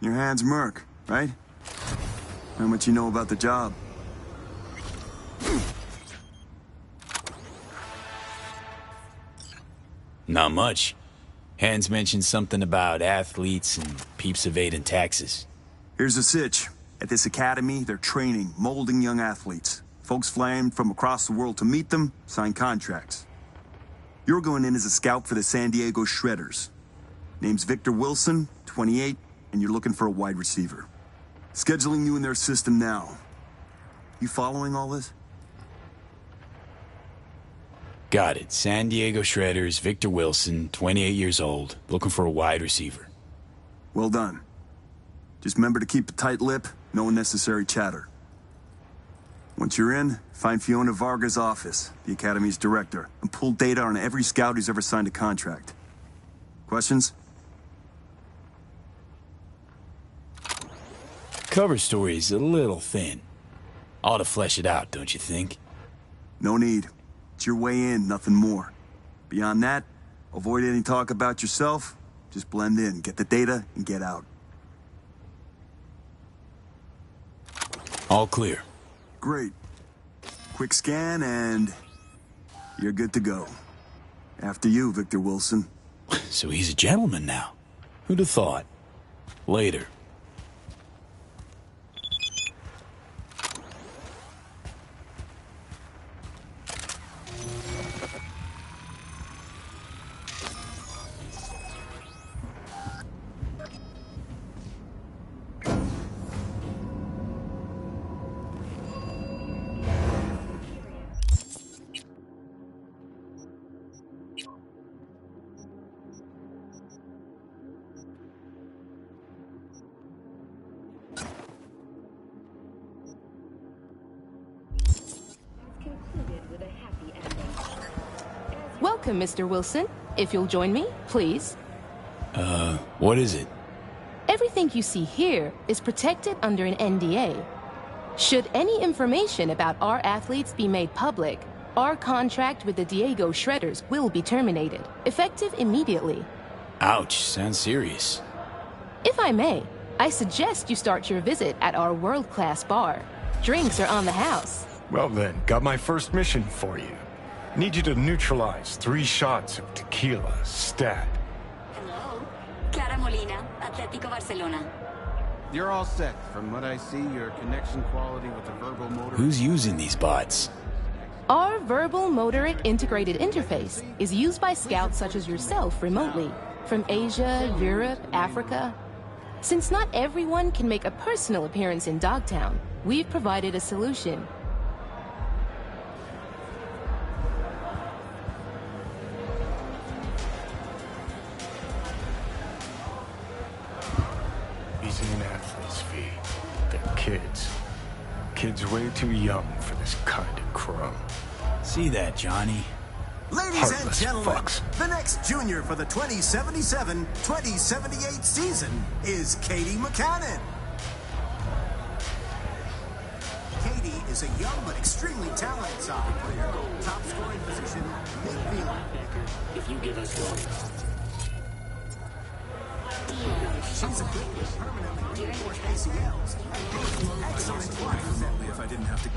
Your hand's Merc, right? How much you know about the job? Not much. Hans mentioned something about athletes and peeps evading taxes. Here's the sitch. At this academy, they're training, molding young athletes. Folks flying from across the world to meet them, sign contracts. You're going in as a scout for the San Diego Shredders. Name's Victor Wilson, 28, and you're looking for a wide receiver. Scheduling you in their system now. You following all this? Got it. San Diego Shredders, Victor Wilson, 28 years old, looking for a wide receiver. Well done. Just remember to keep a tight lip, no unnecessary chatter. Once you're in, find Fiona Varga's office, the Academy's director, and pull data on every scout who's ever signed a contract. Questions? Cover story's a little thin. Ought to flesh it out, don't you think? No need. It's your way in, nothing more. Beyond that, avoid any talk about yourself. Just blend in, get the data, and get out. All clear. Great. Quick scan, and you're good to go. After you, Victor Wilson. So he's a gentleman now. Who'd have thought? Later. Welcome, Mr. Wilson. If you'll join me, please. What is it? Everything you see here is protected under an NDA. Should any information about our athletes be made public, our contract with the Diego Shredders will be terminated, effective immediately. Ouch, sounds serious. If I may, I suggest you start your visit at our world-class bar. Drinks are on the house. Well then, got my first mission for you. Need you to neutralize 3 shots of tequila, stat. Hello. Clara Molina, Atlético Barcelona. You're all set. From what I see, your connection quality with the verbal motor... Who's using these bots? Our verbal motoric integrated interface is used by scouts such as yourself remotely, from Asia, Europe, Africa. Since not everyone can make a personal appearance in Dogtown, we've provided a solution. He's in an athlete's fee. They're kids. Kids way too young for this kind of crumb. See that, Johnny? Ladies and Heartless gentlemen, fucks. the next junior for the 2077-2078 season is Katie McCannon. Katie is a young but extremely talented soccer player, top scoring position, midfielder. If you give us one. She's equipped with permanently reinforced ACLs and excellent flying. Only if I didn't have to...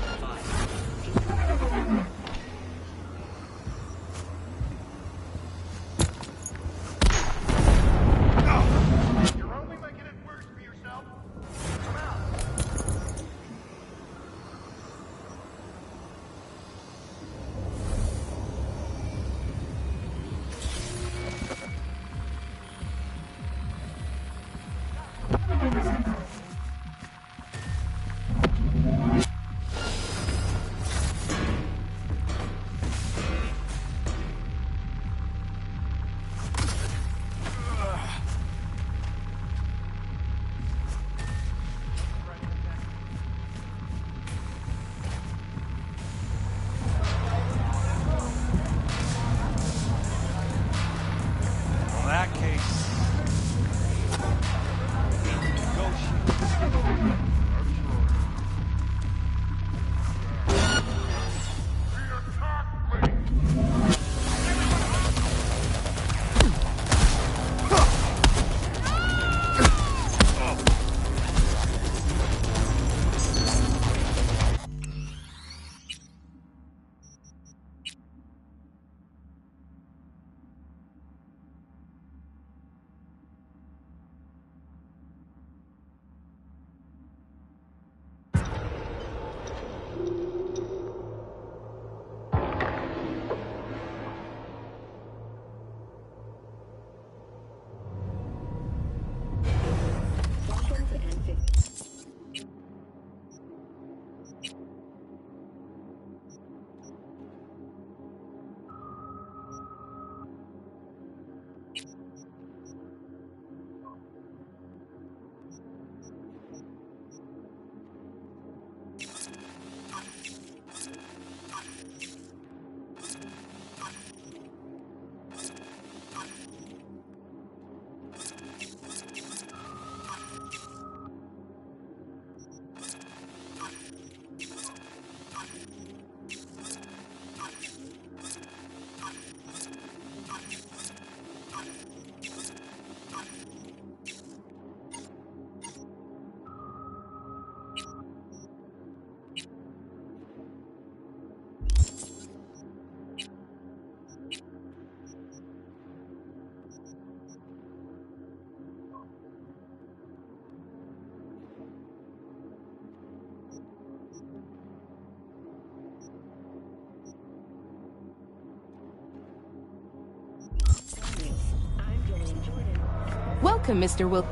Welcome, Mr. Wil...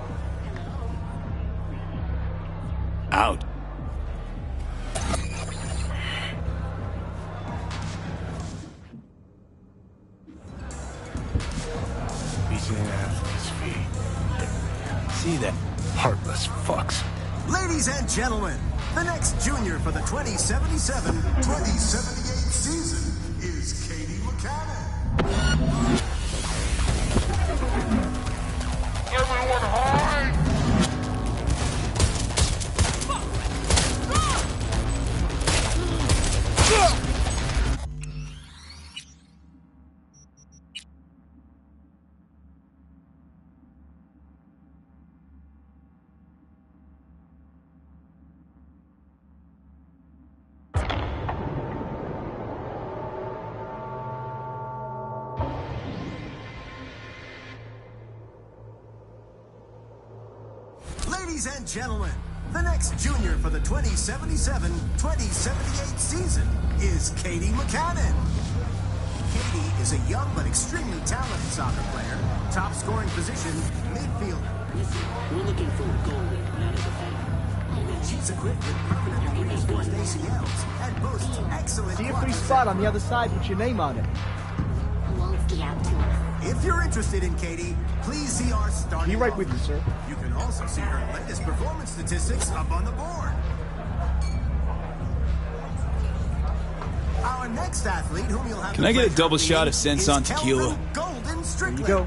Out. He's in an athlete's fee. See that? Heartless fucks. Ladies and gentlemen, the next junior for the 2077-2078 season is Katie McCannon. Everyone hide! Ladies and gentlemen, the next junior for the 2077-2078 season is Katie McCannon. Katie is a young but extremely talented soccer player, top scoring position, midfielder. We're looking for a goalie, not a defender. She's equipped with permanently reinforced ACLs and boasts excellent. See a free spot on the other side with your name on it. If you're interested in Katie, please see our starting. Be right with you, sir. You can also see her latest performance statistics up on the board. Our next athlete, whom you'll have. Can I get a double shot of Senson tequila? There you go.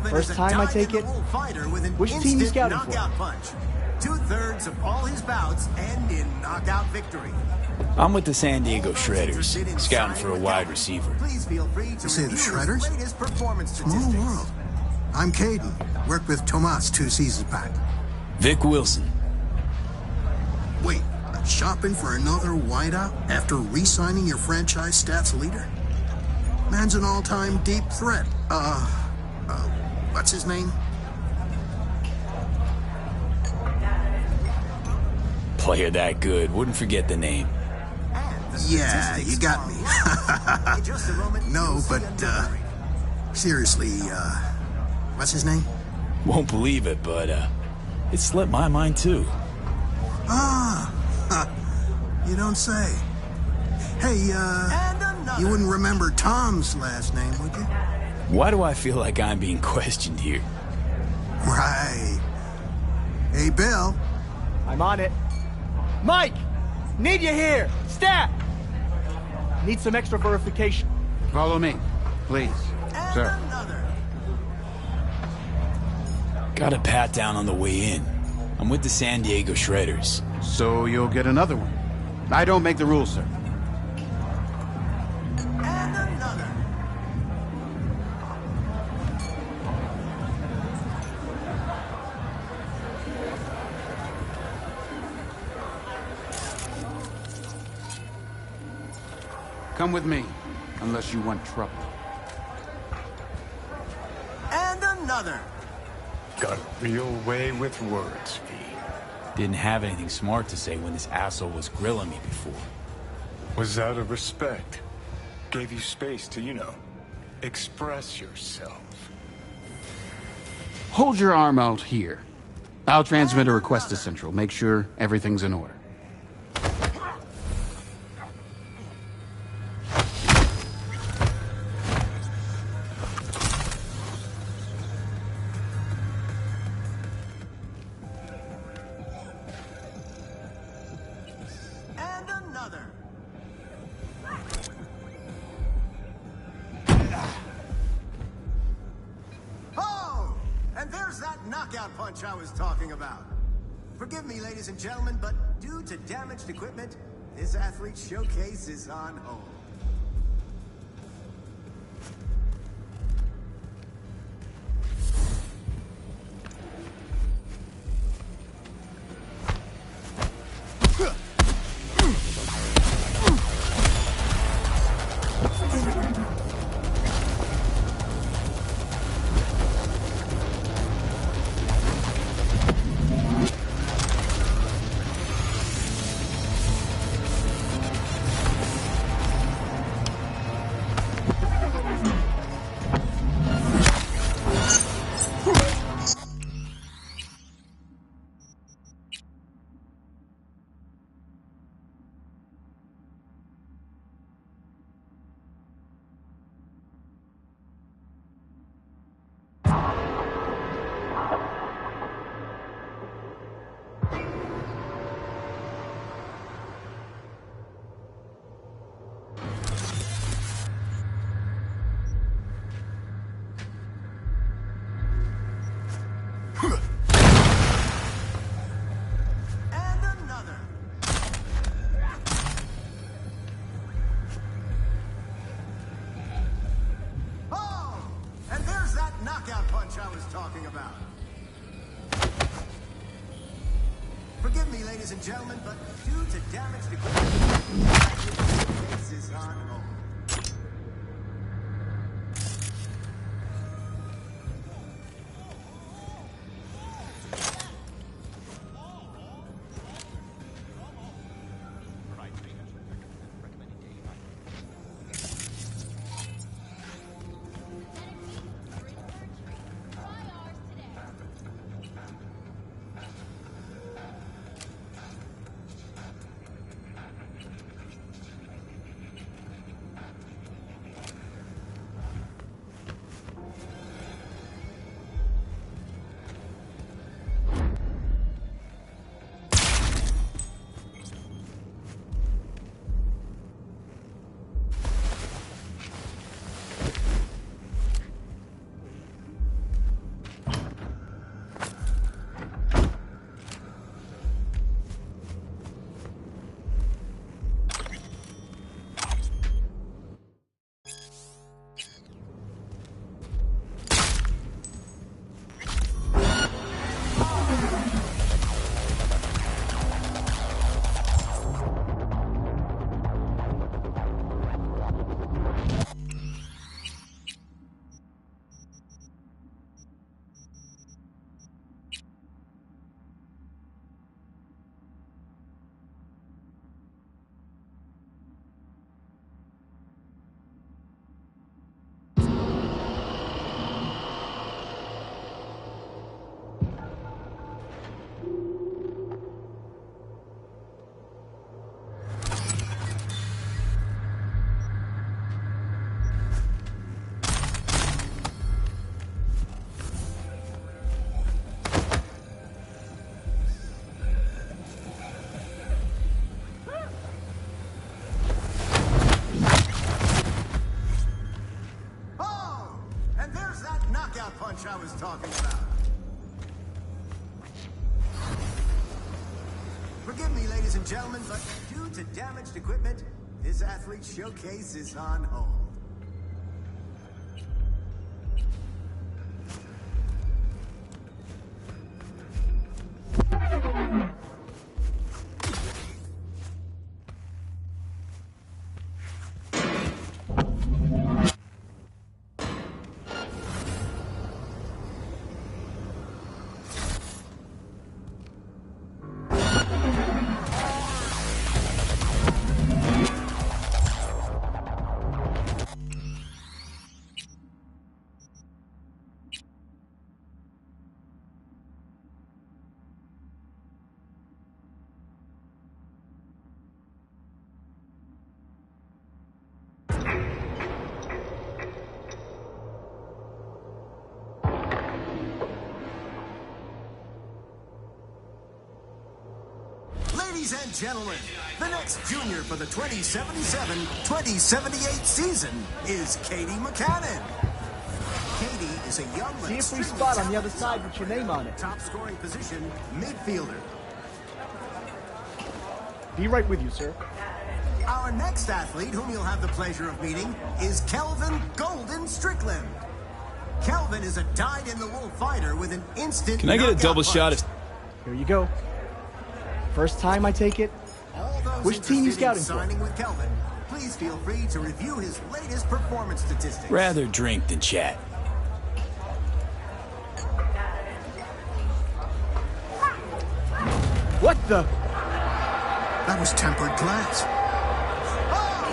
First time I take it. Which team you scouting for? Punch. 2/3 of all his bouts end in knockout victory. I'm with the San Diego Shredders, scouting for a wide receiver. Please feel free to You say the review his Shredders? latest performance Small statistics. world. I'm Caden. Worked with Tomas 2 seasons back. Vic Wilson. Wait, shopping for another wideout after re-signing your franchise stats leader? Man's an all-time deep threat. What's his name? Player that good, wouldn't forget the name. Yeah, you got me. No, but, seriously, what's his name? Won't believe it, but, it slipped my mind too. You don't say. Hey, you wouldn't remember Tom's last name, would you? Why do I feel like I'm being questioned here? Right. Hey, Bill. I'm on it. Mike! Need you here! Stat! Need some extra verification. Follow me, please, sir. Got a pat down on the way in. I'm with the San Diego Shredders. So you'll get another one. I don't make the rules, sir. Come with me, unless you want trouble. And another. Got a real way with words, V. Didn't have anything smart to say when this asshole was grilling me before. Was out of respect. Gave you space to, express yourself. Hold your arm out here. I'll transmit a request to Central. Make sure everything's in order. Knockout punch I was talking about. Forgive me, ladies and gentlemen, but due to damaged equipment, this athlete's showcase is on hold. Knockout punch I was talking about. Forgive me, ladies and gentlemen, but due to damaged equipment, this is on hold. ladies and gentlemen, but due to damaged equipment, this athlete showcase is on hold. Ladies and gentlemen, the next junior for the 2077-2078 season is Katie McCannon. Katie is a young but See a free extremely spot on the other talented side with your name on it. top scoring position, midfielder. Be right with you, sir. Our next athlete, whom you'll have the pleasure of meeting, is Kelvin Golden Strickland. Kelvin is a dyed-in-the-wool fighter with an instant Can I get a knockout double punch. shot of... Here you go. First time, I take it? All those Which team you interested in scouting for? signing with Kelvin, please feel free to review his latest performance statistics. Rather drink than chat. What the? That was tempered glass.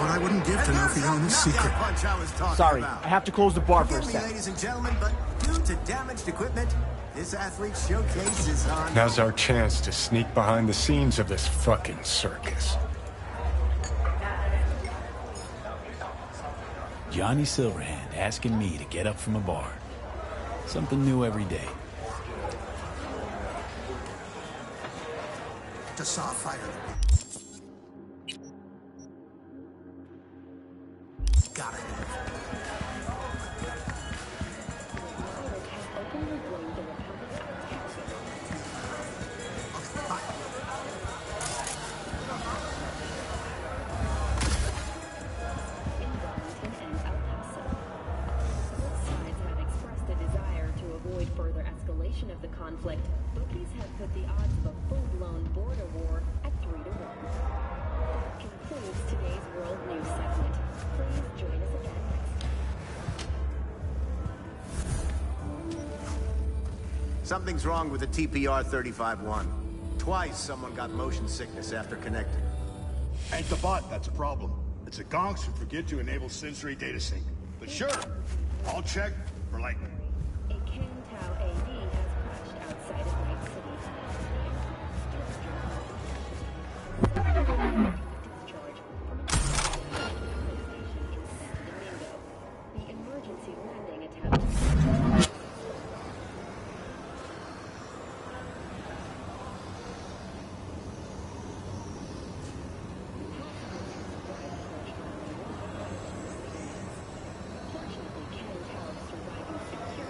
What I wouldn't give to know Fiona's secret. Punch I was talking Sorry, about. I have to close the bar for a Forgive me, sec. ladies and gentlemen, but due to damaged equipment, this athlete showcase is on. Now's our chance to sneak behind the scenes of this fucking circus. Johnny Silverhand asking me to get up from a bar. Something new every day. The soft fighter. Got it. Further escalation of the conflict, bookies have put the odds of a full-blown border war at 3 to 1. That concludes today's World News segment. Please join us again next. Something's wrong with the TPR-35-1. Twice someone got motion sickness after connecting. Ain't the bot that's a problem. It's the gonks who forget to enable sensory data sync. But sure, I'll check for like... A Kang-Tao AD has crashed outside of Night City. Discharge from a station in San Domingo. The emergency landing attempt. Fortunately, Kang-Tao's surviving security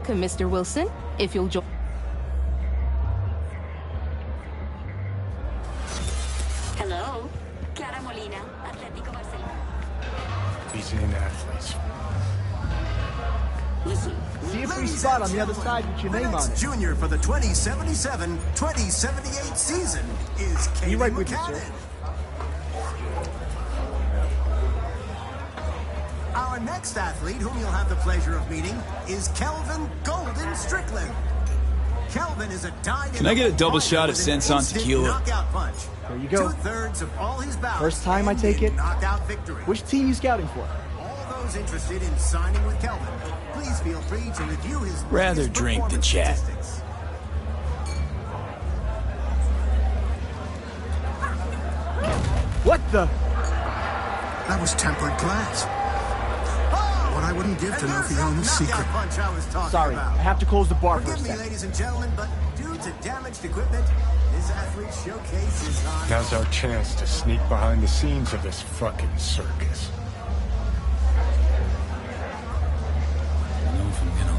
welcome, Mr. Wilson. If you'll join. Hello, Clara Molina, Atlético Barcelona. These ain't athletes. Listen, see a free spot on the other side with your name on it. Junior for the 2077-2078 season is Katie right with you, McCannon. sir. Our next athlete, whom you'll have the pleasure of meeting, is Kelvin Golden Strickland. Kelvin is a dyed Can I get a double shot of Sense-On tequila? Knockout punch. There you go. 2/3 of all his bouts. First time I take it. Knockout victory. Which team you scouting for? All those interested in signing with Kelvin, please feel free to review his Rather latest drink than performance chat. statistics. What the? That was tempered glass. What I wouldn't give to know Fiona's secret. Punch I was talking Sorry, about. I have to close the bar for a Forgive me, second. ladies and gentlemen, but due to damaged equipment, this athlete showcase is on. Now's our chance to sneak behind the scenes of this fucking circus. I don't know if I'm gonna.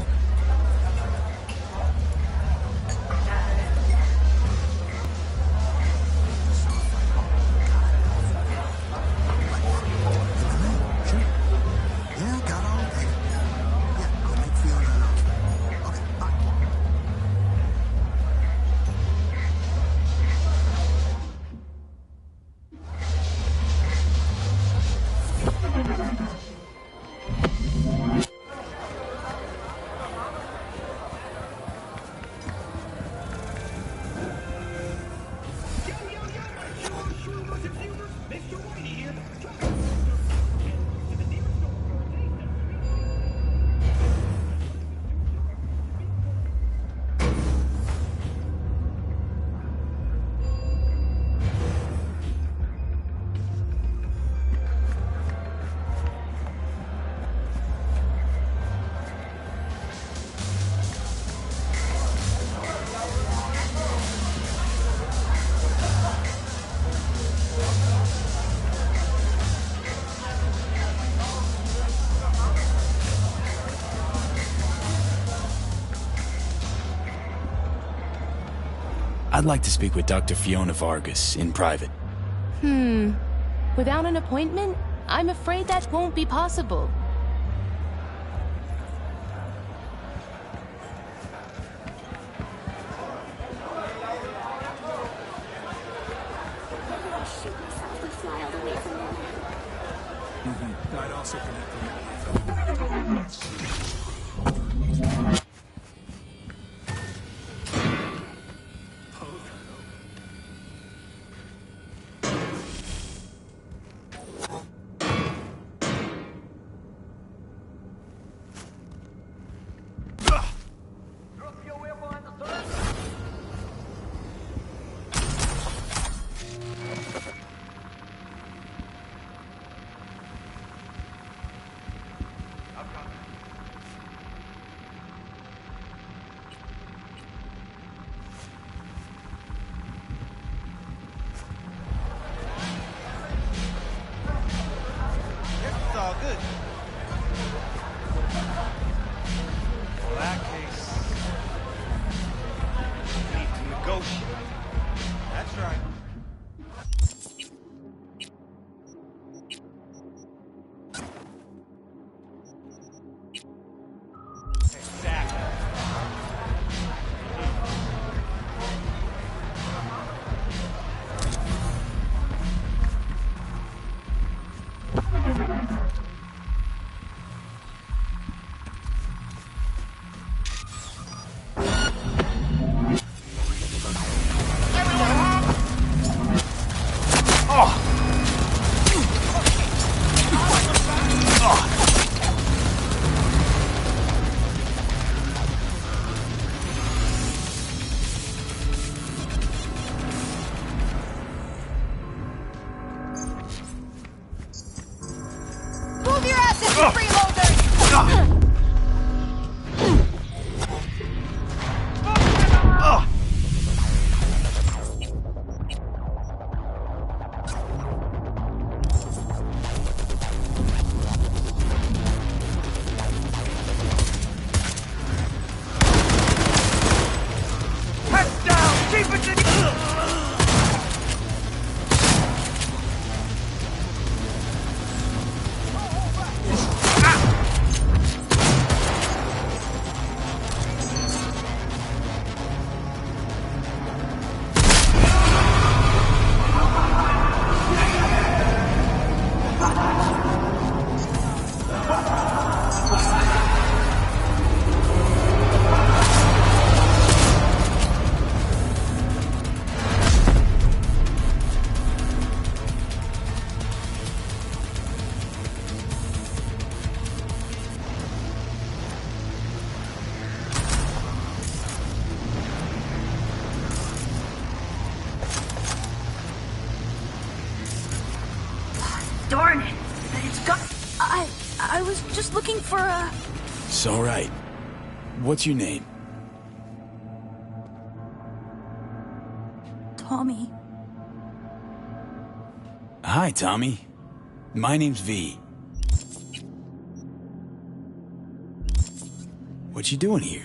Yeah, got all day. Yeah, I'll make Fiona know. Okay, bye. I'd like to speak with Dr. Fiona Vargas in private. Without an appointment? I'm afraid that won't be possible. Shoot myself to fly all the way from Manhattan. I'd also connect with It's all good. In that case, we need to negotiate. That's right. Exactly. Move your asses, you freeloaders! Darn it. It's got... I was just looking for a... It's alright. What's your name? Tommy. Hi, Tommy. My name's V. What you doing here?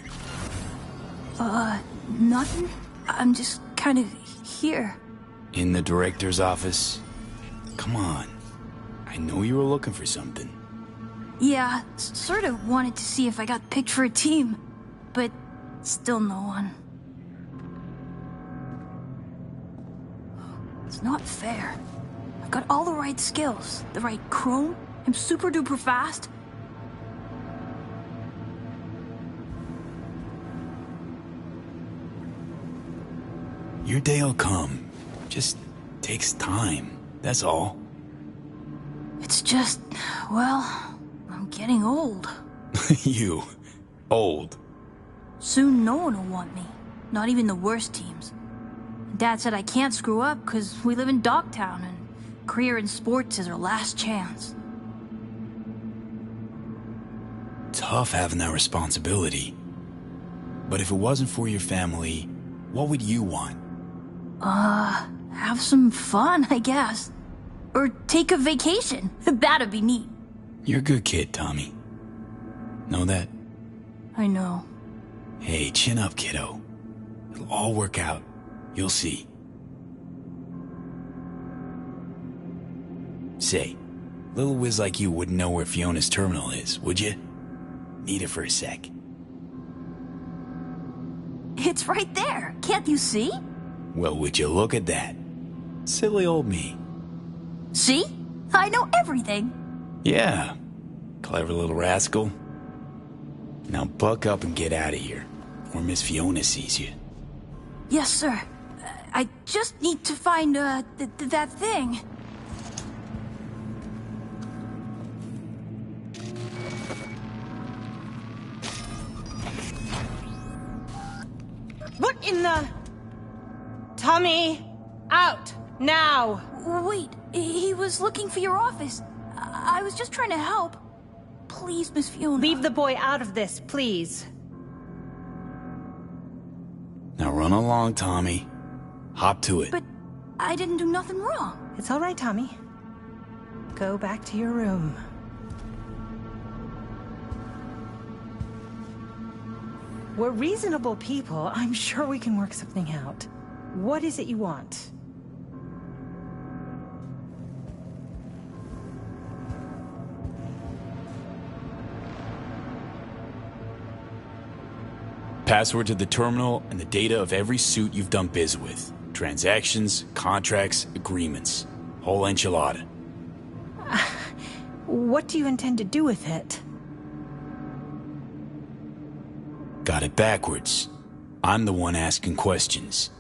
Nothing. I'm just kind of here. In the director's office? Come on. I know you were looking for something. Yeah, sort of wanted to see if I got picked for a team, but still no one. It's not fair. I've got all the right skills, the right chrome, I'm super duper fast. Your day'll come. Just takes time, that's all. It's just, well, I'm getting old. You. Old. Soon no one will want me. Not even the worst teams. Dad said I can't screw up because we live in Dogtown and career in sports is our last chance. Tough having that responsibility. But if it wasn't for your family, what would you want? Have some fun, I guess. Or take a vacation. That'd be neat. You're a good kid, Tommy. Know that? I know. Hey, chin up, kiddo. It'll all work out. You'll see. Say, little whiz like you wouldn't know where Fiona's terminal is, would you? Need it for a sec. It's right there. Can't you see? Well, would you look at that? Silly old me. See? I know everything. Yeah. Clever little rascal. Now buck up and get out of here, or Miss Fiona sees you. Yes, sir. I just need to find, that thing. What in the... Tommy, out, now. Wait, he was looking for your office. I was just trying to help. Please, Miss Fiona. Leave the boy out of this, please. Now run along, Tommy. Hop to it. But I didn't do nothing wrong. It's all right, Tommy. Go back to your room. We're reasonable people. I'm sure we can work something out. What is it you want? Password to the terminal and the data of every suit you've done biz with. Transactions, contracts, agreements. Whole enchilada. What do you intend to do with it? Got it backwards. I'm the one asking questions.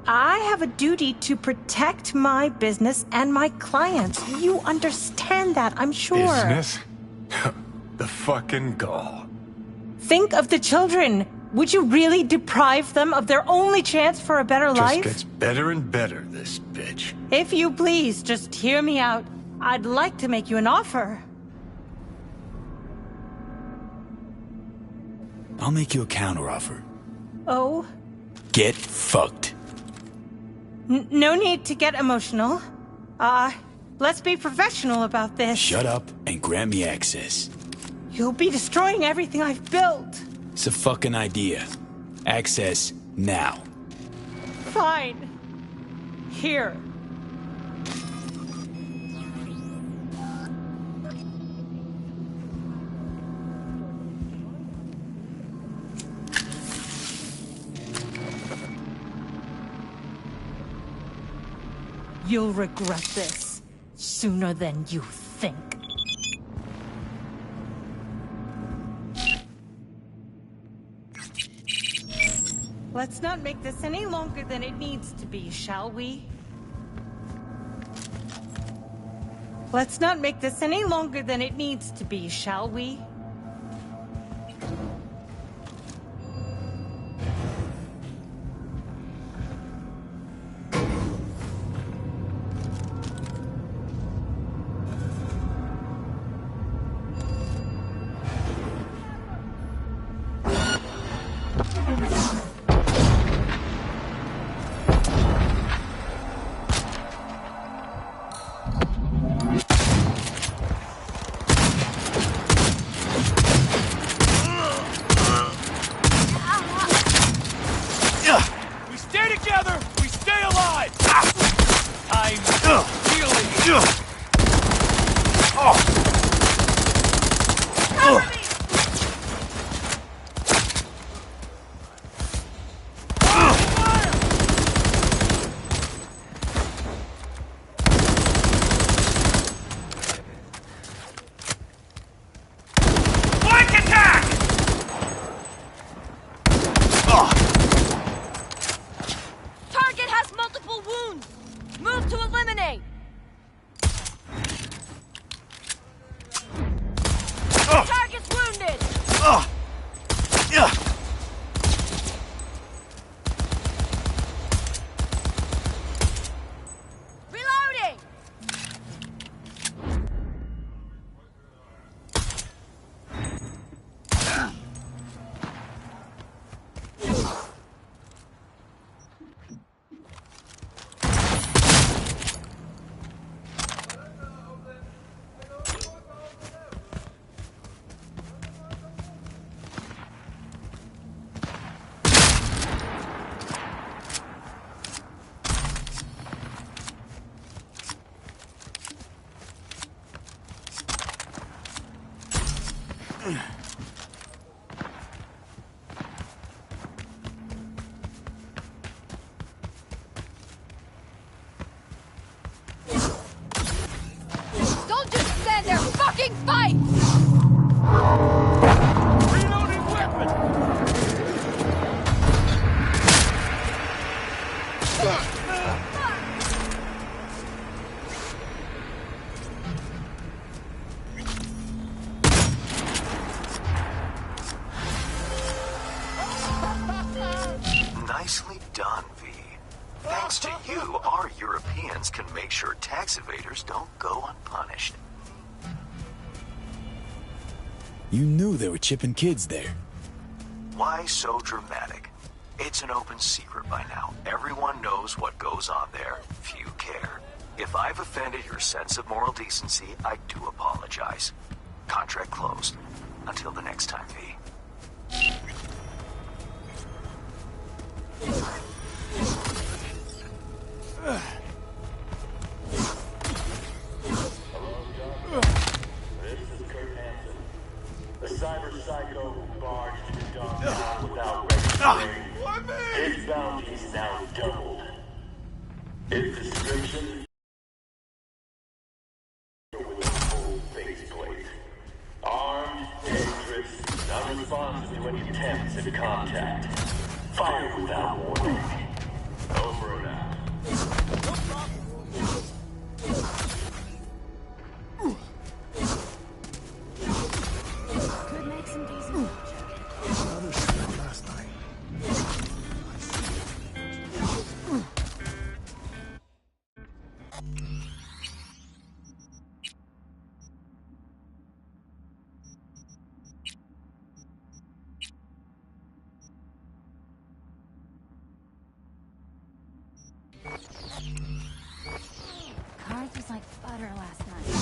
I have a duty to protect my business and my clients. You understand that, I'm sure. Business? The fucking gall. Think of the children. Would you really deprive them of their only chance for a better life? Just gets better and better, this bitch. If you please, just hear me out. I'd like to make you an offer. I'll make you a counteroffer. Oh? Get fucked. No need to get emotional. Let's be professional about this. Shut up and grant me access. You'll be destroying everything I've built. It's a fucking idea. Access now. Fine. Here. You'll regret this sooner than you think. Let's not make this any longer than it needs to be, shall we? Let's not make this any longer than it needs to be, shall we? Target has multiple wounds. Move to eliminate. Target's wounded. Reloading. Don't just stand there. Fucking fight. Reloading weapon! Nicely done, V. Thanks to you, our Europeans can make sure tax evaders don't go unpunished. You knew there were chipping kids there. Why so dramatic? It's an open secret by now. Everyone knows what goes on there. Few care. If I've offended your sense of moral decency, I do apologize. Contract closed. Until the next time, V. The cyber psycho who barged into downtown without registering. His bounty is now doubled. His description with a full faceplate. Armed, dangerous, unresponsive to any attempts at contact. Fire without warning. Over and out. Could make some decent. Another shot last night. Cards was like butter last night.